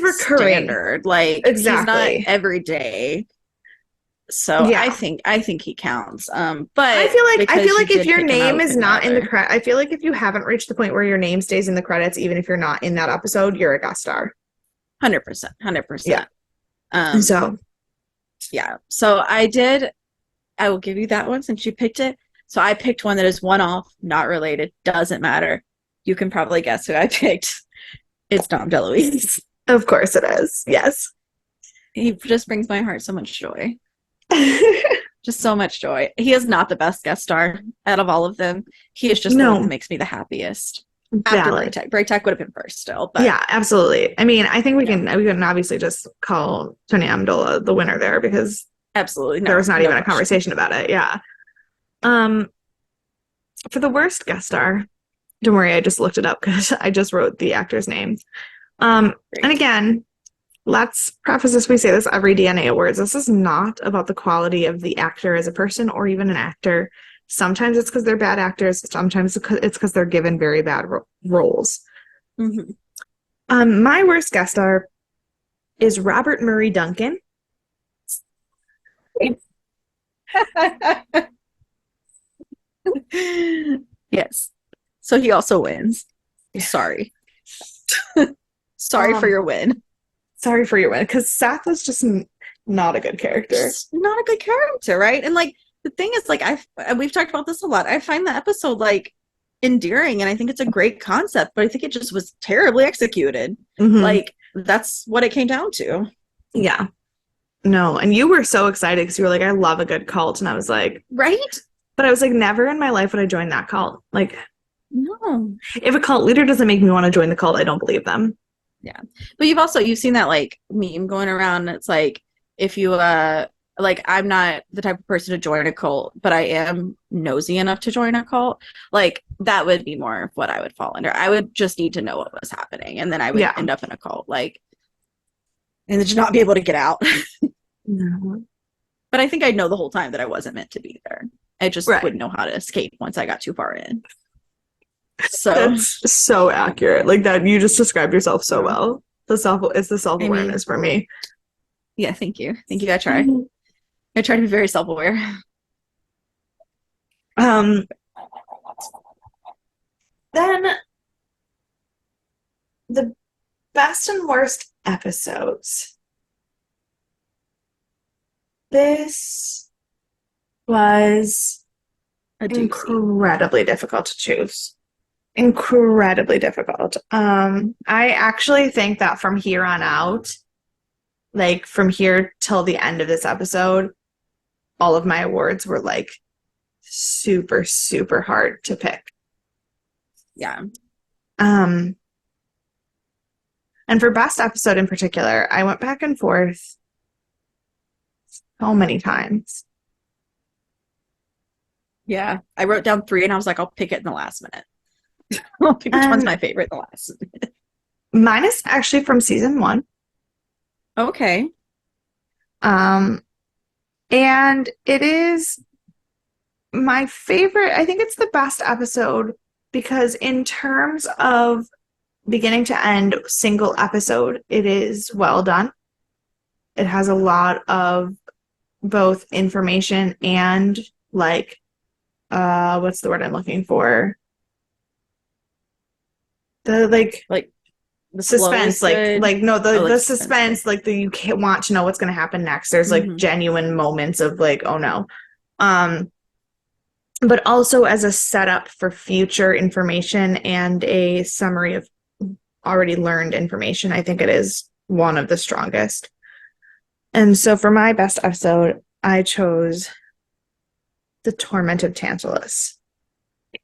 recurring. Standard. Like exactly. He's not every day. So yeah. I think he counts. But I feel like if your name is not in the credit, I feel like if you haven't reached the point where your name stays in the credits, even if you're not in that episode, you're a guest star. 100%. Yeah. So I will give you that one since you picked it. So I picked one that is one off, not related, doesn't matter. You can probably guess who I picked. It's Dom DeLuise. Of course it is. Yes. He just brings my heart so much joy. Just so much joy. He is not the best guest star out of all of them. He is just the one that makes me the happiest. After Valid. Braytech. Braytech would have been first still, but Yeah, absolutely. I mean, I think we can obviously just call Tony Amendola the winner there because absolutely there was not no even a question. conversation about it. Yeah. For the worst guest star, don't worry, I just looked it up because I just wrote the actor's name. And again, let's preface this, we say this every DNA Awards. This is not about the quality of the actor as a person or even an actor. Sometimes it's because they're bad actors. Sometimes it's because they're given very bad roles. Mm-hmm. My worst guest star is Robert Murray Duncan. Yes. So he also wins. Yeah. Sorry. Sorry for your win. Sorry for your win, because Seth is just not a good character. Just not a good character, right? And like the thing is, like we've talked about this a lot. I find the episode like endearing, and I think it's a great concept, but I think it just was terribly executed. Mm-hmm. Like that's what it came down to. Yeah. No, and you were so excited because you were like, I love a good cult, and I was like, right? But I was like, never in my life would I join that cult. Like, no. If a cult leader doesn't make me want to join the cult, I don't believe them. Yeah. But you've seen that like meme going around. It's like if you like I'm not the type of person to join a cult, but I am nosy enough to join a cult. Like that would be more of what I would fall under. I would just need to know what was happening, and then I would end up in a cult, like, and just not be able to get out. No. But I think I'd know the whole time that I wasn't meant to be there. I just wouldn't know how to escape once I got too far in. So that's so accurate. Like that, you just described yourself so well. It's the self-awareness for me. Yeah, thank you. I try. I try to be very self-aware. Then the best and worst episodes. This was incredibly difficult to choose. Incredibly difficult. I actually think that from here on out, like from here till the end of this episode, all of my awards were like super, super hard to pick. Yeah. And for best episode in particular, I went back and forth so many times. Yeah. I wrote down 3 and I was like, I'll pick it in the last minute. I'll pick which one's my favorite in the last minute. Mine is actually from season 1. Okay. And it is my favorite. I think it's the best episode because in terms of beginning to end single episode, it is well done. It has a lot of both information and like what's the word I'm looking for? The the suspense, the suspense, like you can't want to know what's going to happen next. There's like genuine moments of like, oh no. But also as a setup for future information and a summary of already learned information, I think it is one of the strongest. And so for my best episode, I chose The Torment of Tantalus. It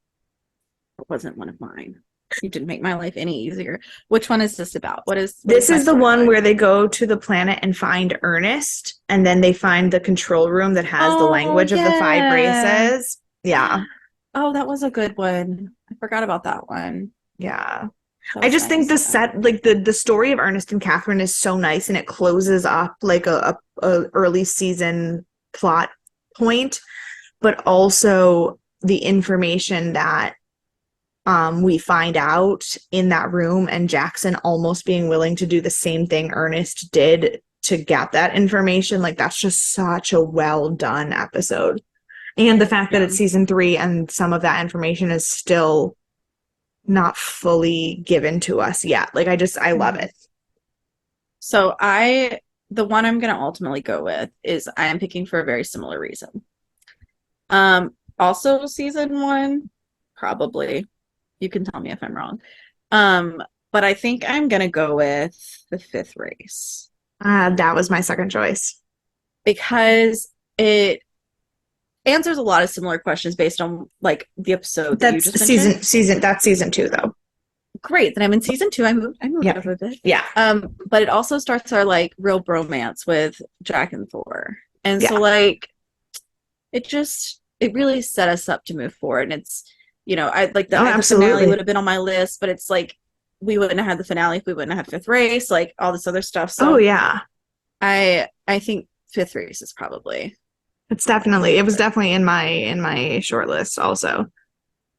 wasn't one of mine. You didn't make my life any easier. Which one is this about? This is the one where they go to the planet and find Ernest, and then they find the control room that has the language of the 5 races. Yeah. Oh, that was a good one. I forgot about that one. Yeah. I just think the set, like the story of Ernest and Catherine is so nice, and it closes up like a early season plot point, but also the information that we find out in that room, and Jackson almost being willing to do the same thing Ernest did to get that information. Like that's just such a well done episode. And the fact that it's season 3 and some of that information is still not fully given to us yet. Like I love it. So the one I'm going to ultimately go with is I am picking for a very similar reason. Also season 1, probably. You can tell me if I'm wrong. But I think I'm going to go with the 5th race. That was my second choice. Because it answers a lot of similar questions based on like the episode that you just mentioned. That's season 2 though. great. Then I'm in season 2. I moved Yeah. up a bit. Yeah. But it also starts our like real bromance with Jack and Thor. And so Yeah. like it really set us up to move forward. And it's, I like Oh, the finale absolutely. would have been on my list, but it's like we wouldn't have had the finale if we wouldn't have had Fifth Race, like all this other stuff. Oh, So yeah. I think Fifth Race is probably It was definitely in my short list also.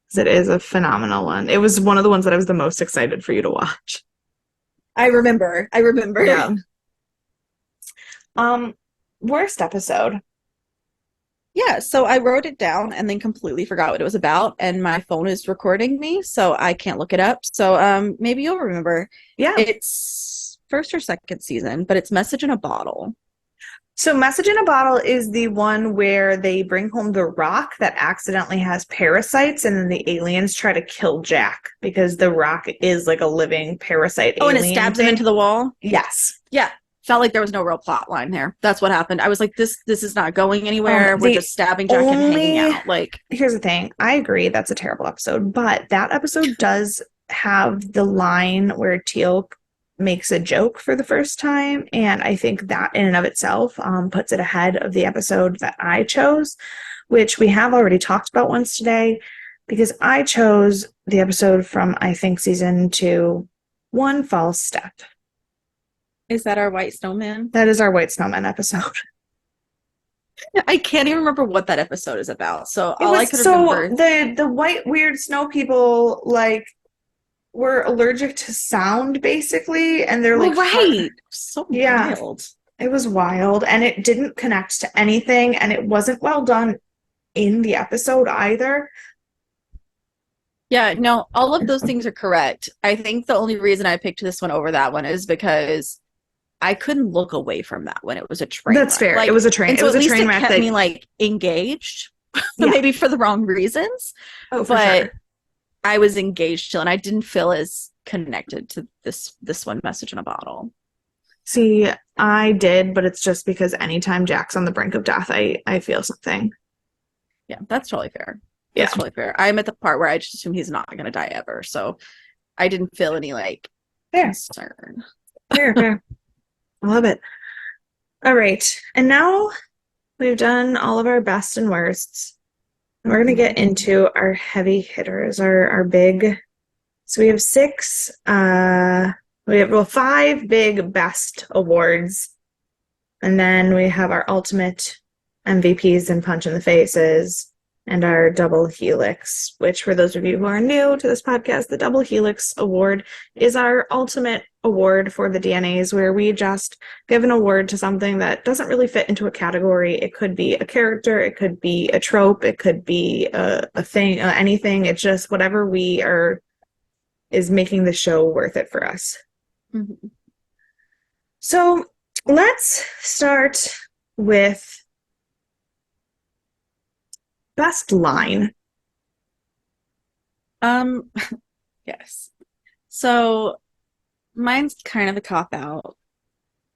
Because it is a phenomenal one. It was one of the ones that I was the most excited for you to watch. I remember. Yeah. Worst episode. Yeah, so I wrote it down and then completely forgot what it was about, and my phone is recording me, so I can't look it up. So maybe you'll remember. Yeah. It's first or second season, but it's Message in a Bottle. So Message in a Bottle is the one where they bring home the rock that accidentally has parasites, and then the aliens try to kill Jack because the rock is like a living parasite Oh, and alien it stabs him thing. into the wall? Yes. Yeah. Felt like there was no real plot line there. That's what happened. I was like, this is not going anywhere. We're just stabbing Jack and hanging out. Like, here's the thing. I agree that's a terrible episode, but that episode does have the line where Teal makes a joke for the first time, and I think that in and of itself puts it ahead of the episode that I chose, which we have already talked about once today, because I chose the episode from, I think, season 2, One False Step. is that our White Snowman? That is our White Snowman episode. I can't even remember what that episode is about. So all I could remember, the white weird snow people like were allergic to sound basically, and they're like right. So yeah, wild. it was wild, and it didn't connect to anything, and it wasn't well done in the episode either. Yeah, no, all of those things are correct. I think the only reason I picked this one over that one is because I couldn't look away from that when it was a train That's wreck. fair. Like, It was a train. And It so was at a least train it wreck kept that me like engaged, Yeah. maybe for the wrong reasons. Oh, for but sure. I was engaged still, and I didn't feel as connected to this one, Message in a Bottle. See, I did, but it's just because anytime Jack's on the brink of death, I feel something. Yeah, that's totally fair. Yeah. That's totally fair. I'm at the part where I just assume he's not going to die ever, so I didn't feel any like Fair. concern. Fair. I love it. All right, and now we've done all of our best and worsts. We're going to get into our heavy hitters, our big. So we have 6. We have 5 big best awards, and then we have our ultimate MVPs and punch in the faces, and our double helix. Which, for those of you who are new to this podcast, the double helix award is our ultimate award for the DNAs, where we just give an award to something that doesn't really fit into a category. It could be a character, it could be a trope, it could be a thing, anything. It's just whatever is making the show worth it for us. Mm-hmm. So let's start with best line. Yes. So mine's kind of a cop out.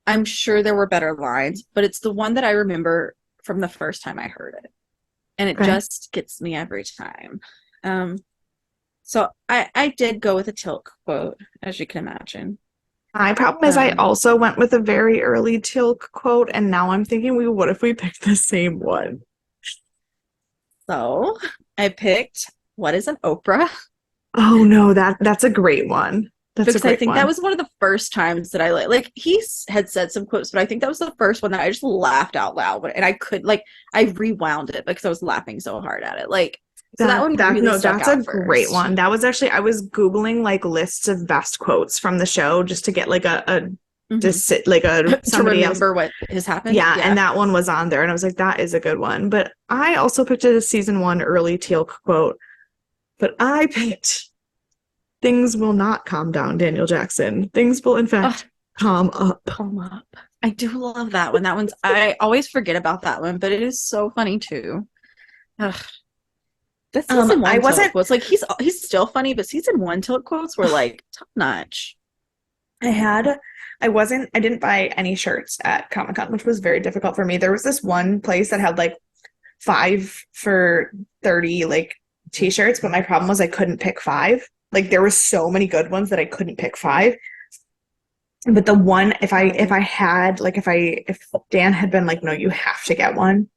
I'm sure there were better lines, but it's the one that I remember from the first time I heard it. And it just gets me every time. So I did go with a Tilk quote, as you can imagine. My problem is I also went with a very early Tilk quote, and now I'm thinking, what if we picked the same one? So I picked What is an Oprah? Oh no, that's a great one. Because I think that was one of the first times that I like he had said some quotes, but I think that was the first one that I just laughed out loud, and I could I rewound it because I was laughing so hard at it. Like so that one really stuck that's out a first. great one. That was actually I was Googling like lists of best quotes from the show just to get like somebody to remember what has happened. Yeah, and that one was on there, and I was like, that is a good one. But I also picked a season 1 early Teal quote, but I picked "Things will not calm down, Daniel Jackson. Things will, in fact, calm up." Calm up. I do love that one. That one's I always forget about that one, but it is so funny too. Ugh. That's season 1 Tilt quotes. Like he's still funny, but season 1 Tilt quotes were like top notch. I didn't buy any shirts at Comic-Con, which was very difficult for me. There was this one place that had like 5 for $30 like t-shirts, but my problem was I couldn't pick 5. Like there were so many good ones that I couldn't pick five. But the one, if Dan had been like, no, you have to get one.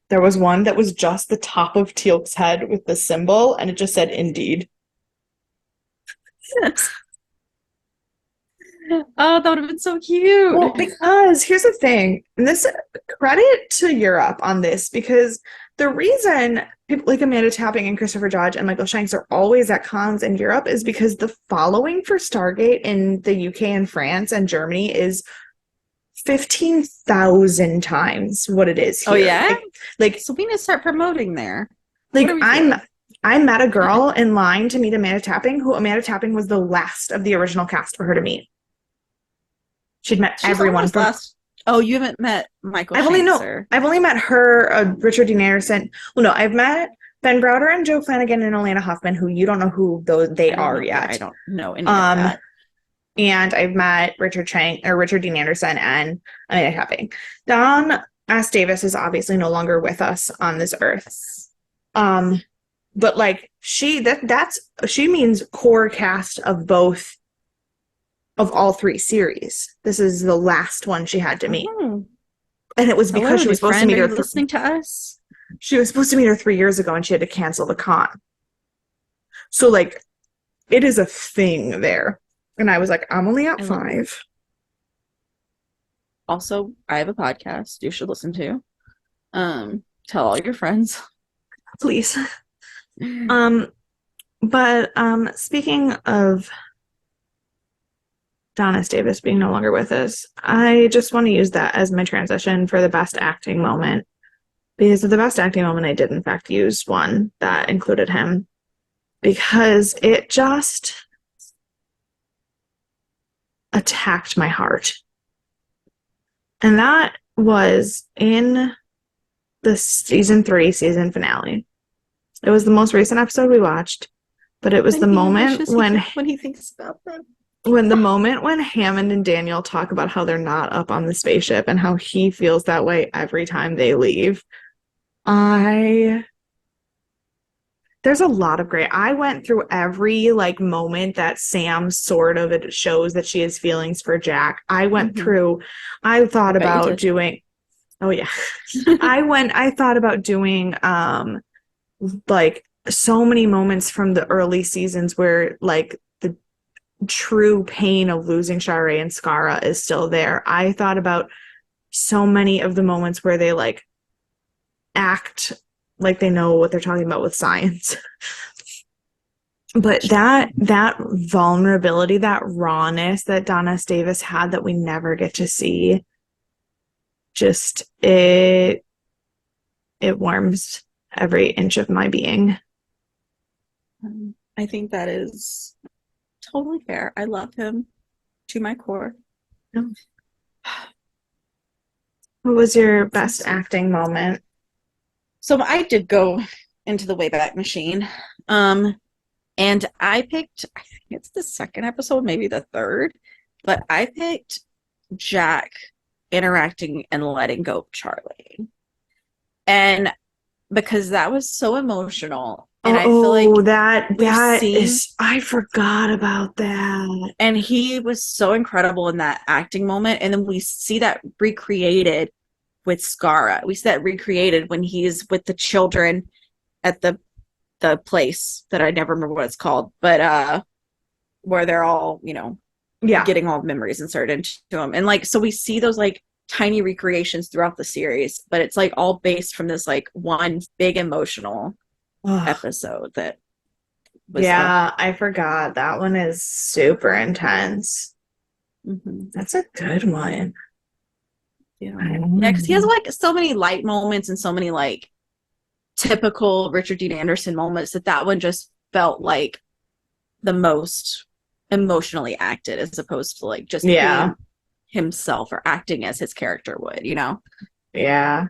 There was one that was just the top of Teal'c's head with the symbol, and it just said "Indeed." Oh, that would have been so cute. Well, because here's the thing, and this credit to Europe on this, because the reason people like Amanda Tapping and Christopher Judge and Michael Shanks are always at cons in Europe is because the following for Stargate in the UK and France and Germany is 15,000 times what it is here. Oh yeah? Like so we need to start promoting there. Like I met a girl in line to meet Amanda Tapping, who Amanda Tapping was the last of the original cast for her to meet. She'd met everyone from last. Oh, you haven't met Michael Shanks? I've only met her, Richard Dean Anderson. Well, no, I've met Ben Browder and Joe Flanagan and Alana Hoffman, who you don't know who they are yet. I don't know any of that. And I've met Richard Dean Anderson and Amanda Tapping. Don S. Davis is obviously no longer with us on this earth. But like she means core cast of all three series. This is the last one she had to meet. Oh. And it was because she was supposed to meet her listening to us. She was supposed to meet her 3 years ago and she had to cancel the con. So like it is a thing there. And I was like, I'm only at 5. Also, I have a podcast you should listen to. Tell all your friends. Please. But speaking of Don S. Davis being no longer with us, I just want to use that as my transition for the best acting moment. Because of the best acting moment, I did in fact use one that included him. Because it just attacked my heart. And that was in the season 3 season finale. It was the most recent episode we watched, but it was the moment when he thinks about them. When the moment when Hammond and Daniel talk about how they're not up on the spaceship and how he feels that way every time they leave. There's a lot of great. I went through every like moment that Sam sort of it shows that she has feelings for Jack. I went through. I thought about doing. Oh yeah, I thought about doing like so many moments from the early seasons where like the true pain of losing Shara and Skara is still there. I thought about so many of the moments where they like act like they know what they're talking about with science. But that vulnerability, that rawness that Don S. Davis had that we never get to see, just it warms every inch of my being. I think that is totally fair. I love him to my core. What was your best acting moment? So I did go into the Wayback Machine. And I picked, I think it's the second episode, maybe the third, but I picked Jack interacting and letting go of Charlie. And because that was so emotional. And I feel like that is, I forgot about that. And he was so incredible in that acting moment. And then we see that recreated with Skara. We see that recreated when he's with the children at the place that I never remember what it's called, but where they're all, getting all the memories inserted into them. And like, so we see those like tiny recreations throughout the series, but it's like all based from this like one big emotional episode that was I forgot. That one is super intense. That's a good one. Yeah, because he has like so many light moments and so many like typical Richard Dean Anderson moments that one just felt like the most emotionally acted as opposed to like just being himself or acting as his character would, Yeah.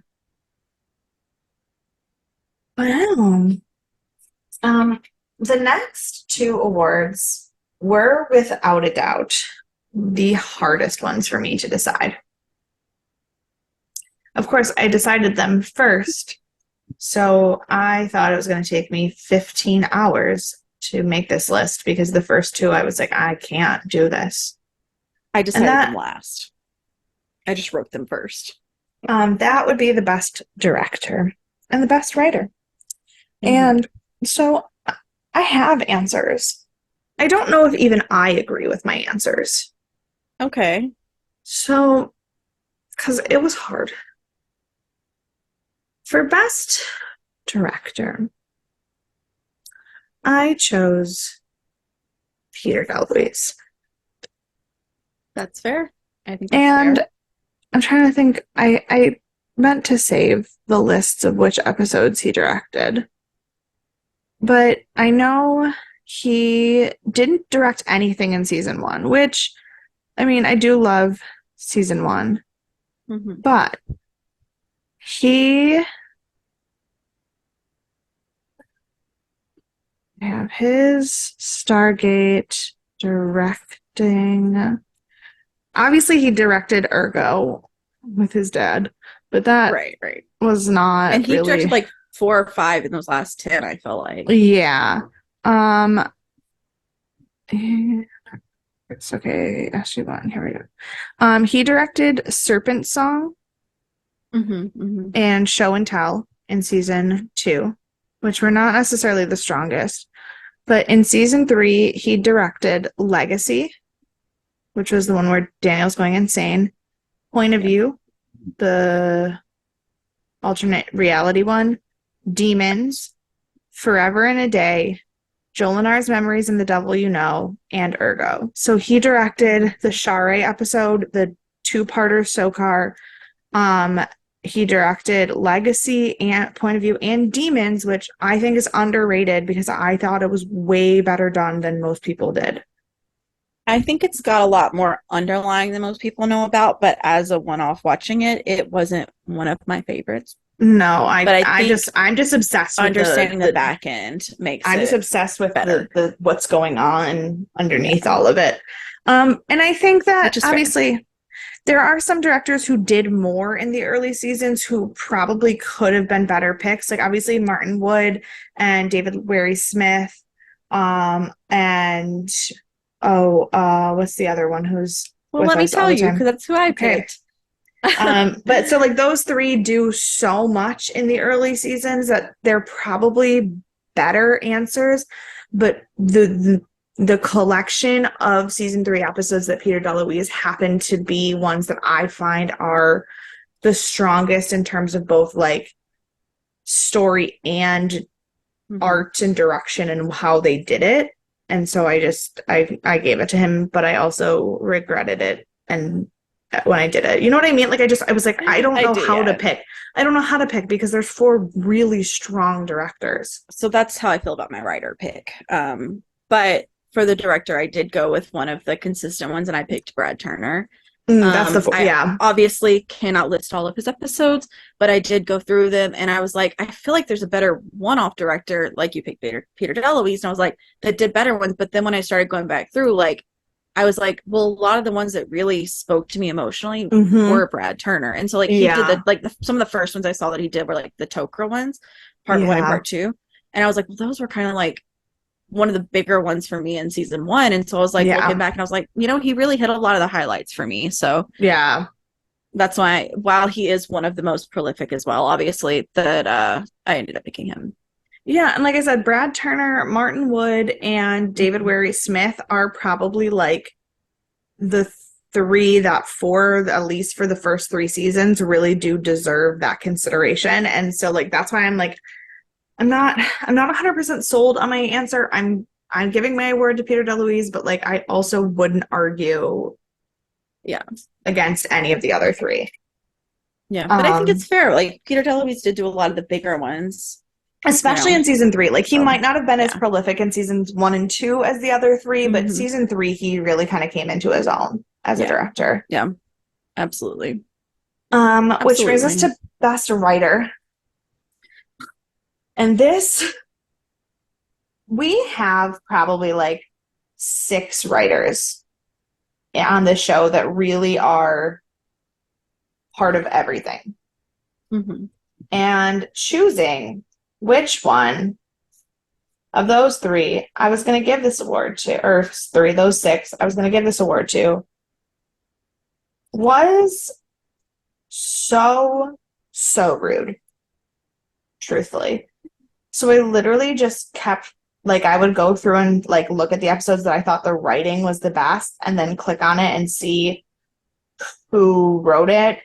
Wow. The next 2 awards were without a doubt the hardest ones for me to decide. Of course, I decided them first. So I thought it was going to take me 15 hours to make this list because the first two I was like, I can't do this. I decided them last. I just wrote them first. That would be the best director and the best writer. Mm-hmm. And so I have answers. I don't know if even I agree with my answers. Okay. So, because it was hard. For best director, I chose Peter DeLuise. That's fair. I think that's fair. I'm trying to think. I meant to save the lists of which episodes he directed. But I know he didn't direct anything in season 1, which, I mean, I do love season 1. Mm-hmm. But he have his Stargate directing. Obviously, he directed Ergo with his dad, but that was not. And he really... directed like 4 or 5 in those last 10. I feel like. Yeah. It's okay. SG-1. Here we go. He directed Serpent Song and Show and Tell in season 2, which were not necessarily the strongest. But in season 3, he directed Legacy, which was the one where Daniel's going insane. Point of View, the alternate reality one. Demons, Forever and a Day, Jolinar's Memories and the Devil You Know, and Ergo. So he directed the Share episode, the 2-parter Sokar. He directed Legacy and Point of View and Demons, which I think is underrated because I thought it was way better done than most people did. I think it's got a lot more underlying than most people know about, but as a one-off watching it, it wasn't one of my favorites. No, I'm just obsessed with understanding the back end makes I'm just obsessed with the what's going on underneath all of it. And I think that obviously there are some directors who did more in the early seasons who probably could have been better picks. Like obviously Martin Wood and David Wary Smith, and what's the other one who's let me tell you because that's who I picked. But so like those 3 do so much in the early seasons that they're probably better answers, but the collection of season 3 episodes that Peter DeLuise happened to be ones that I find are the strongest in terms of both like story and art and direction and how they did it. And so I gave it to him, but I also regretted it and when I did it, you know what I mean? Like I was like, I don't know how to pick. I don't know how to pick because there's 4 really strong directors. So that's how I feel about my writer pick. But for the director, I did go with one of the consistent ones, and I picked Brad Turner. That's the I obviously cannot list all of his episodes, but I did go through them, and I was like, I feel like there's a better one-off director, like you picked Peter DeLuise, and I was like, that did better ones. But then when I started going back through, like, I was like, well, a lot of the ones that really spoke to me emotionally were Brad Turner. And so like he did some of the first ones I saw that he did were like the Tok'ra ones, part 1 and part 2. And I was like, well, those were kind of like one of the bigger ones for me in season 1. And so I was like looking back and I was like, he really hit a lot of the highlights for me. So that's why, while he is one of the most prolific as well, obviously, that I ended up picking him. Yeah, and like I said, Brad Turner, Martin Wood, and David Wary Smith are probably like the 3 that at least for the first 3 seasons, really do deserve that consideration. And so like that's why I'm like, I'm not 100% sold on my answer. I'm giving my award to Peter DeLuise, but like I also wouldn't argue against any of the other 3. Yeah, but I think it's fair. Like Peter DeLuise did do a lot of the bigger ones. Especially in season 3. Like he might not have been as prolific in seasons 1 and 2 as the other 3, but season 3 he really kind of came into his own as a director. Yeah. Absolutely. Which brings us to best writer. And this we have probably like 6 writers on the show that really are part of everything. And choosing which one of those three, I was going to give this award to, or three, those six, I was going to give this award to, was so, so rude, truthfully. So I literally just kept, like, I would go through and, like, look at the episodes that I thought the writing was the best and then click on it and see who wrote it.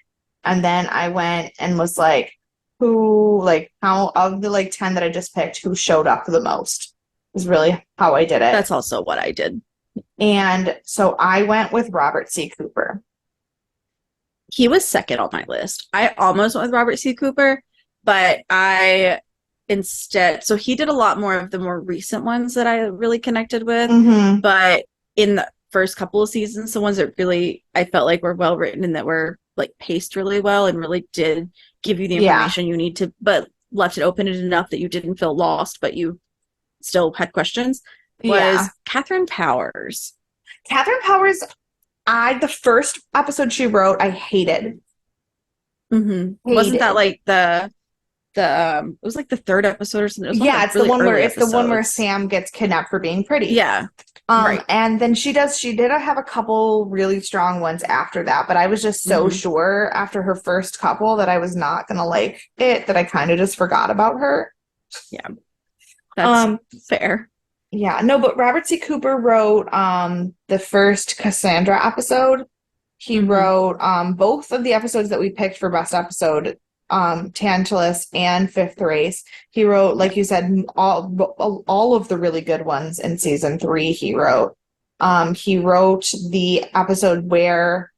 And then I went and was like, how of the, like, 10 that I just picked, who showed up the most is really how I did it. That's also what I did. And so I went with Robert C. Cooper. He was second on my list. I almost went with Robert C. Cooper, but I instead, so he did a lot more of the more recent ones that I really connected with. Mm-hmm. But in the first couple of seasons, the ones that really I felt like were well written and that were like paced really well and really did give you the information you need to, but left it open enough that you didn't feel lost, but you still had questions, was Catherine Powers. Catherine Powers, the first episode she wrote, I hated. Wasn't that like the it was like the third episode or something? It was it's really the one where Sam gets kidnapped for being pretty. Yeah. Right. And then she did have a couple really strong ones after that, but I was just so sure after her first couple that I was not gonna like it, that I kind of just forgot about her. Yeah. That's fair. Yeah, no, but Robert C. Cooper wrote the first Cassandra episode. He wrote both of the episodes that we picked for best episode, Tantalus and Fifth Race. He wrote, like you said, all of the really good ones in season 3. He wrote the episode where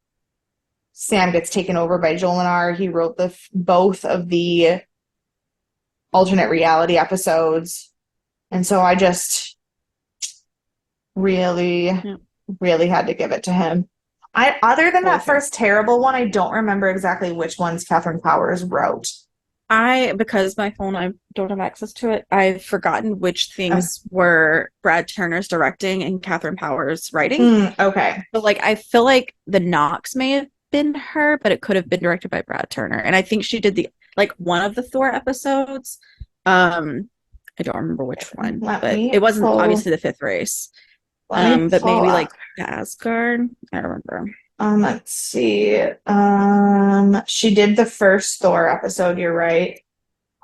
Sam gets taken over by Jolinar. He wrote both of the alternate reality episodes, and so I just really had to give it to him. Other than that first terrible one, I don't remember exactly which ones Catherine Powers wrote. Because my phone, I don't have access to it, I've forgotten which things were Brad Turner's directing and Catherine Powers writing. Okay. But like, I feel like the Knox may have been her, but it could have been directed by Brad Turner. And I think she did one of the Thor episodes. I don't remember which one, but it wasn't obviously the Fifth Race. But maybe like Asgard. I don't remember. Let's see. She did the first Thor episode, you're right.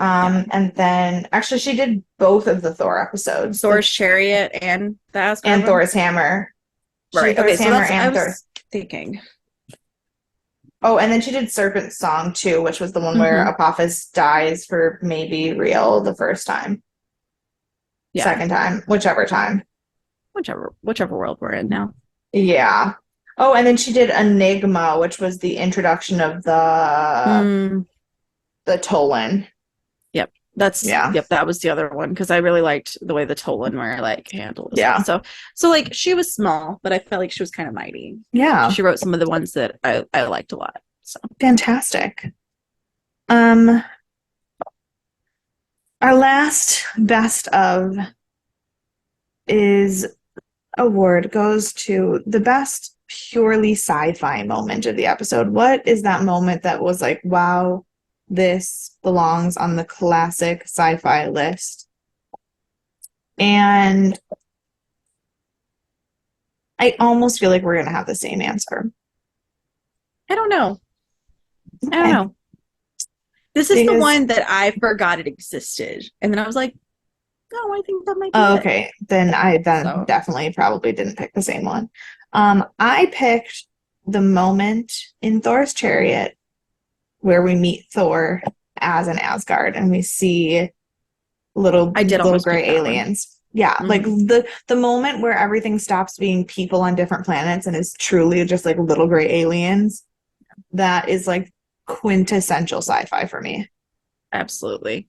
And then actually she did both of the Thor episodes. Thor's Chariot and the Asgard and one? Thor's Hammer. Right. Okay, so that's what I was thinking. Oh, and then she did Serpent's Song too, which was the one where Apophis dies for maybe real the first time. Yeah. Second time, whichever time. Whichever world we're in now. Yeah. Oh, and then she did Enigma, which was the introduction of the Tolan. Yep. That was the other one, because I really liked the way the Tolan were like handled. Yeah. So like she was small, but I felt like she was kind of mighty. Yeah. She wrote some of the ones that I liked a lot. So fantastic. Our last best of award goes to the best purely sci-fi moment of the episode. What is that moment that was like, wow, this belongs on the classic sci-fi list? And I almost feel like we're gonna have the same answer. I don't know. This is the one that I forgot it existed, and then I was like, no, I think that might be okay. Then I definitely probably didn't pick the same one. I picked the moment in Thor's Chariot where we meet Thor as an Asgard and we see little gray aliens. Yeah, like the moment where everything stops being people on different planets and is truly just like little gray aliens. That is like quintessential sci-fi for me. Absolutely.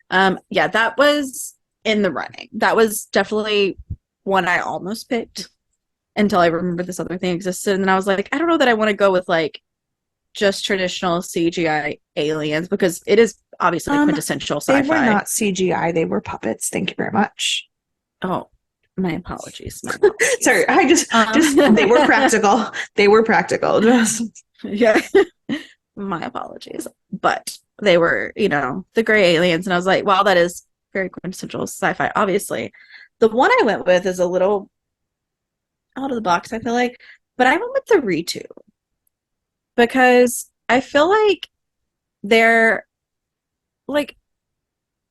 That was in the running. That was definitely one I almost picked until I remembered this other thing existed, and then I was like, I don't know that I want to go with like just traditional CGI aliens, because it is obviously quintessential sci-fi. They were not CGI, they were puppets. Thank you very much. Oh, my apologies. Sorry, I just they were practical. They were practical. Yeah. My apologies. But they were, the gray aliens, and I was like, wow, that is very quintessential sci-fi, obviously. The one I went with is a little out of the box, I feel like, but I went with the Ritu because I feel like they're like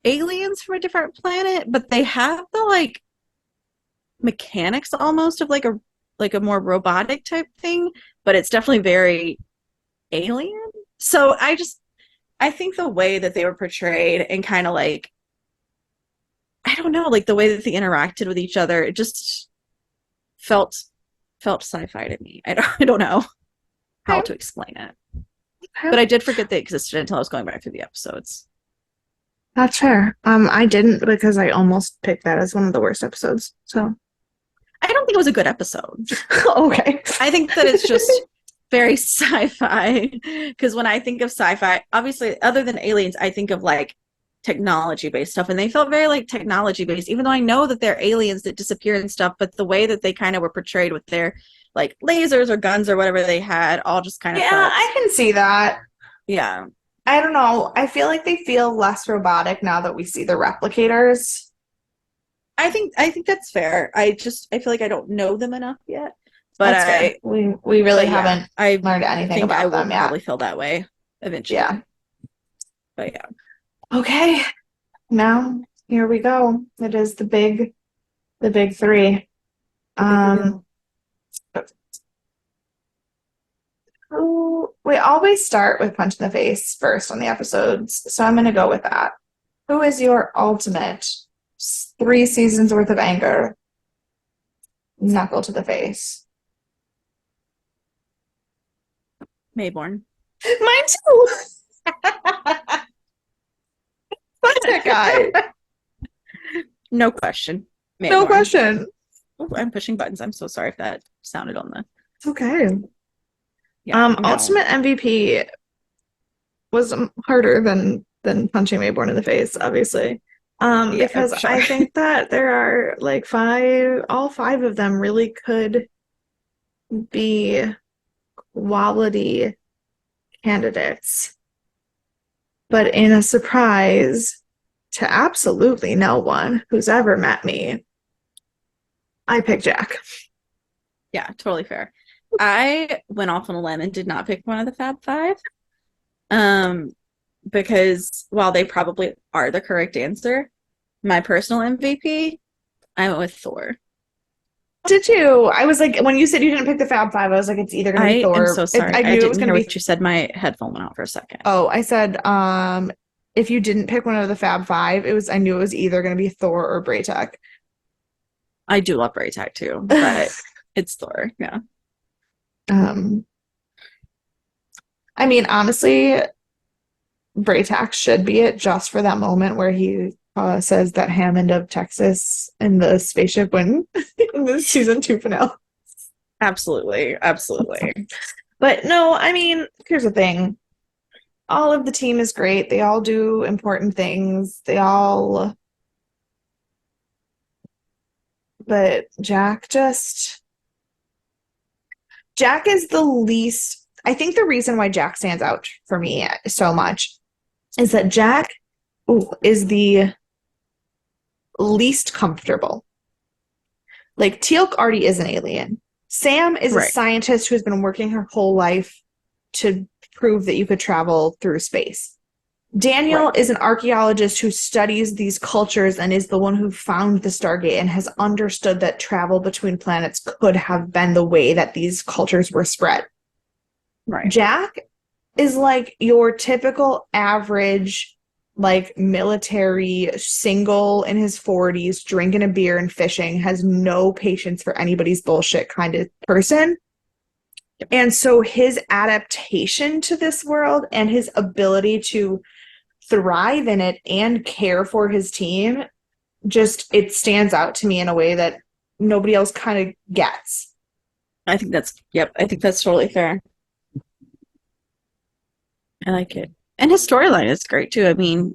aliens from a different planet, but they have the like mechanics almost of like a more robotic type thing, but it's definitely very alien. So I think the way that they were portrayed and kind of like I don't know, like the way that they interacted with each other, it just felt sci-fi to me. I don't know how Okay. to explain it. Okay. But I did forget they existed until I was going back through the episodes. That's fair. I didn't because I almost picked that as one of the worst episodes. So I don't think it was a good episode. okay. I think that it's just very sci-fi because when I think of sci-fi, obviously other than aliens, I think of like technology based stuff and they felt very like technology based even though I know that they're aliens that disappear and stuff, but the way that they kind of were portrayed with their like lasers or guns or whatever they had all just kind of Yeah, felt I can see that. yeah. I don't know. I feel like they feel less robotic now that we see the replicators. I think that's fair. I feel like I don't know them enough yet, but That's fair. We really but yeah, haven't I learned anything think I about will them yet. probably feel that way eventually. Yeah. But yeah. Okay. Now here we go. It is the big three. The big Um, reveal. we always start with punch in the face first on the episodes, so I'm gonna go with that. Who is your ultimate 3 seasons worth of anger knuckle to the face? Mayborn. Mine too. Fuck that guy. No question. No Mayborn. question. Oh, I'm pushing buttons. I'm so sorry if that sounded on the It's okay. yeah. No. Ultimate MVP was harder than punching Mayborn in the face, obviously. Yeah, Because sure. I think that there are like all five of them really could be quality candidates. But in a surprise to absolutely no one who's ever met me, I picked Jack. Yeah, totally fair. I went off on a limb and did not pick one of the Fab Five. Um, because while they probably are the correct answer, my personal MVP, I went with Thor. Did you? I was like, when you said you didn't pick the Fab Five, I was like, it's either going to be I am Thor. so sorry. I I knew it was didn't going to hear be. what you said. My headphone went out for a second. Oh, I said, if you didn't pick one of the Fab Five, I knew it was either going to be Thor or Braytech. I do love Braytech too, but it's Thor. Yeah. Um, I mean, honestly, Braytech should be it just for that moment where he says that Hammond of Texas in the spaceship when in the season 2 finale. Absolutely. Absolutely. But no, I mean, here's the thing. All of the team is great. They all do important things. But Jack is the least. I think the reason why Jack stands out for me so much is that Jack is the least comfortable. Like Teal'c already is an alien. Sam is a Right. scientist who's been working her whole life to prove that you could travel through space. Daniel Right. is an archaeologist who studies these cultures and is the one who found the Stargate and has understood that travel between planets could have been the way that these cultures were spread. Right. Jack is like your typical average, like military single in his 40s, drinking a beer and fishing, has no patience for anybody's bullshit kind of person. Yep. And so his adaptation to this world and his ability to thrive in it and care for his team, just it stands out to me in a way that nobody else kind of gets. I think that's totally fair. I like it. And his storyline is great too. I mean,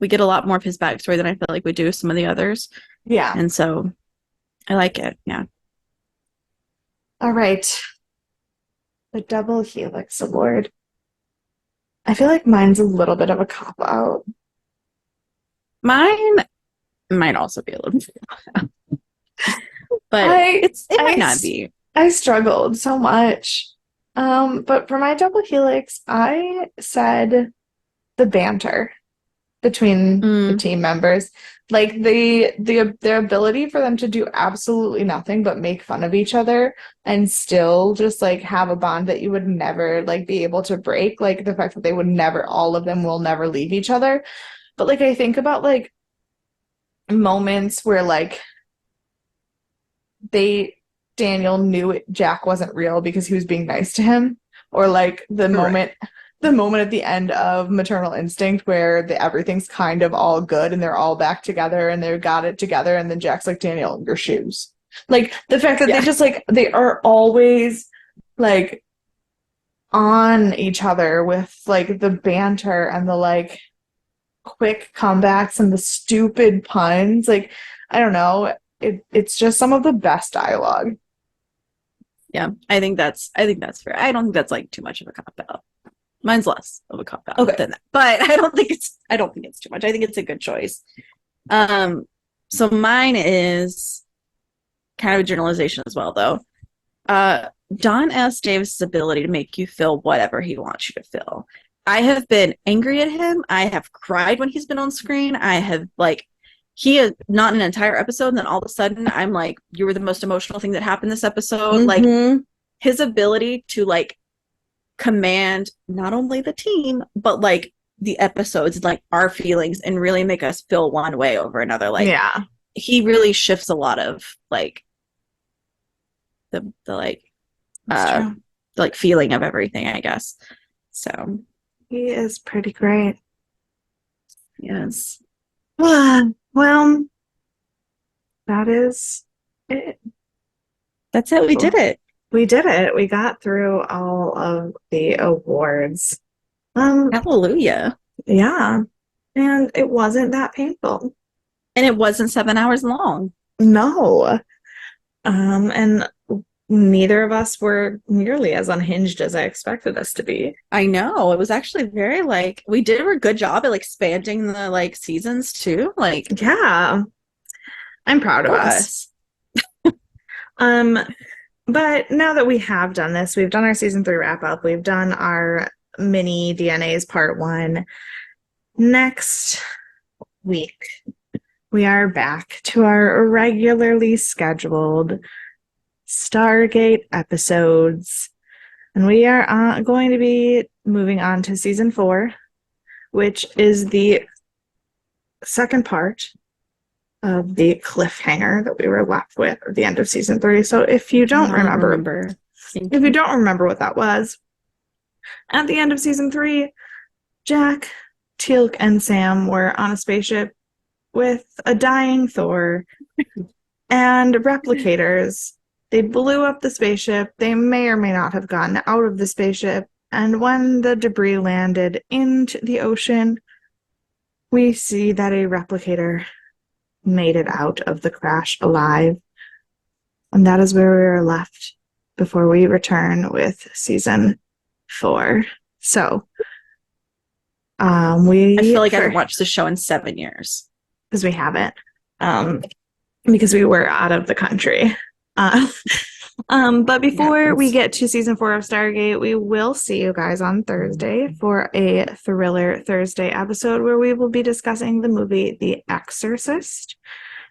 we get a lot more of his backstory than I feel like we do with some of the others. Yeah. And so I like it. Yeah. All right. The Double Helix Award. I feel like mine's a little bit of a cop out. Mine might also be a little bit, but I it I might not s- be. I struggled so much. But for my double helix, I said the banter between the Mm, team members. Like their ability for them to do absolutely nothing but make fun of each other and still just like have a bond that you would never like be able to break. Like the fact that they would never, all of them will never leave each other. But like I think about like moments where like they Daniel knew Jack wasn't real because he was being nice to him, or like right. the moment at the end of Maternal Instinct where everything's kind of all good and they're all back together and they've got it together, and then Jack's like, Daniel, your shoes. Like the fact that they Yeah. just like they are always like on each other with like the banter and the like quick comebacks and the stupid puns. Like I don't know. It's just some of the best dialogue. Yeah. I think that's fair. I don't think that's like too much of a cop out. Mine's less of a cop out Okay. than that. But I don't think it's too much. I think it's a good choice. So mine is kind of a generalization as well though. Don S. Davis' ability to make you feel whatever he wants you to feel. I have been angry at him. I have cried when he's been on screen. I have like he is not an entire episode, and then all of a sudden I'm like, you were the most emotional thing that happened this episode. Like Mm-hmm. his ability to like command not only the team, but like the episodes, like our feelings, and really make us feel one way over another. Like Yeah, he really shifts a lot of like the that's uh true. the like feeling of everything, I guess. So He is pretty great. yes. Well, that is it. That's it. We did it. We did it. We got through all of the awards. Um, Hallelujah. yeah. And it wasn't that painful. And it wasn't 7 hours long. No. And neither of us were nearly as unhinged as I expected us to be. I know. It was actually very like we did a good job at like expanding the like seasons too. Like Yeah, I'm proud of go us. us. Um, but now that we have done this, we've done our season 3 wrap up, we've done our mini DNA's part 1. Next week, we are back to our regularly scheduled Stargate episodes. And we are going to be moving on to season 4, which is the second part of the cliffhanger that we were left with at the end of season 3. So if you don't remember if you don't remember what that was, at the end of season 3, Jack, Teal'c, and Sam were on a spaceship with a dying Thor and replicators. They blew up the spaceship. They may or may not have gotten out of the spaceship. And when the debris landed into the ocean, we see that a replicator made it out of the crash alive. And that is where we are left before we return with season 4. So, I feel like I haven't watched the show in 7 years. because we haven't, because we were out of the country. Uh, but before we get to season 4 of Stargate, we will see you guys on Thursday for a Thriller Thursday episode where we will be discussing the movie The Exorcist.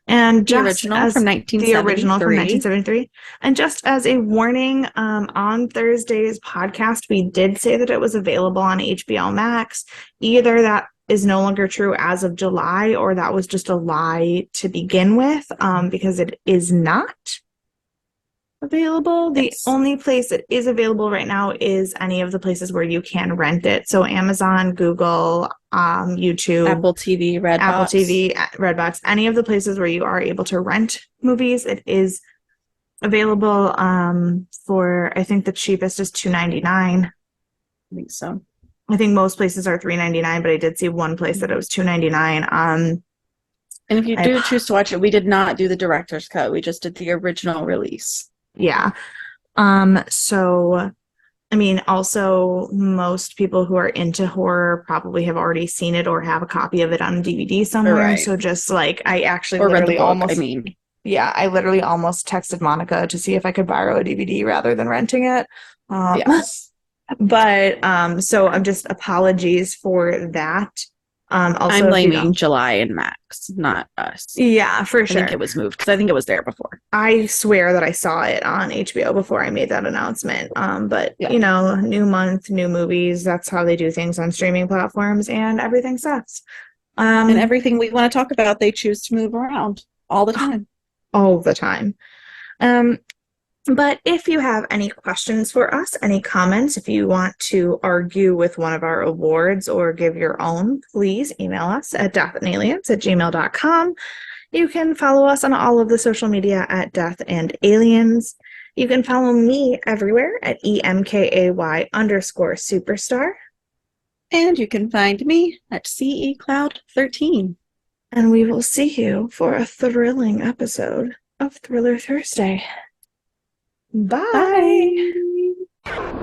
And The original from 1973. And just as a warning, on Thursday's podcast, we did say that it was available on HBO Max. Either that is no longer true as of July, or that was just a lie to begin with, because it is not available. Yes. The only place it is available right now is any of the places where you can rent it. So Amazon, Google, YouTube, Apple TV, Redbox, any of the places where you are able to rent movies, it is available for, I think the cheapest is $2.99. I think so. I think most places are $3.99, but I did see one place that it was $2.99. And if you do choose to watch it, we did not do the director's cut. We just did the original release. Yeah. So I mean, also, most people who are into horror probably have already seen it or have a copy of it on DVD somewhere. Right. So just like, I actually Or read the literally book. almost, I mean, yeah, I literally almost texted Monica to see if I could borrow a DVD rather than renting it. yeah. But so I'm just apologies for that. I'm Also, if you blaming don't, July and Max, not us. yeah, for I think sure. it was moved because I think it was there before. I swear that I saw it on HBO before I made that announcement. But Yeah. you know, new month, new movies. That's how they do things on streaming platforms, and everything sucks. And everything we want to talk about, they choose to move around all the time. All the time. Um, but if you have any questions for us, any comments, if you want to argue with one of our awards or give your own, please email us at deathandaliens@gmail.com. You can follow us on all of the social media at Death and Aliens. You can follow me everywhere at EMKAY_superstar. And you can find me at CE Cloud 13. And we will see you for a thrilling episode of Thriller Thursday. Bye. Bye.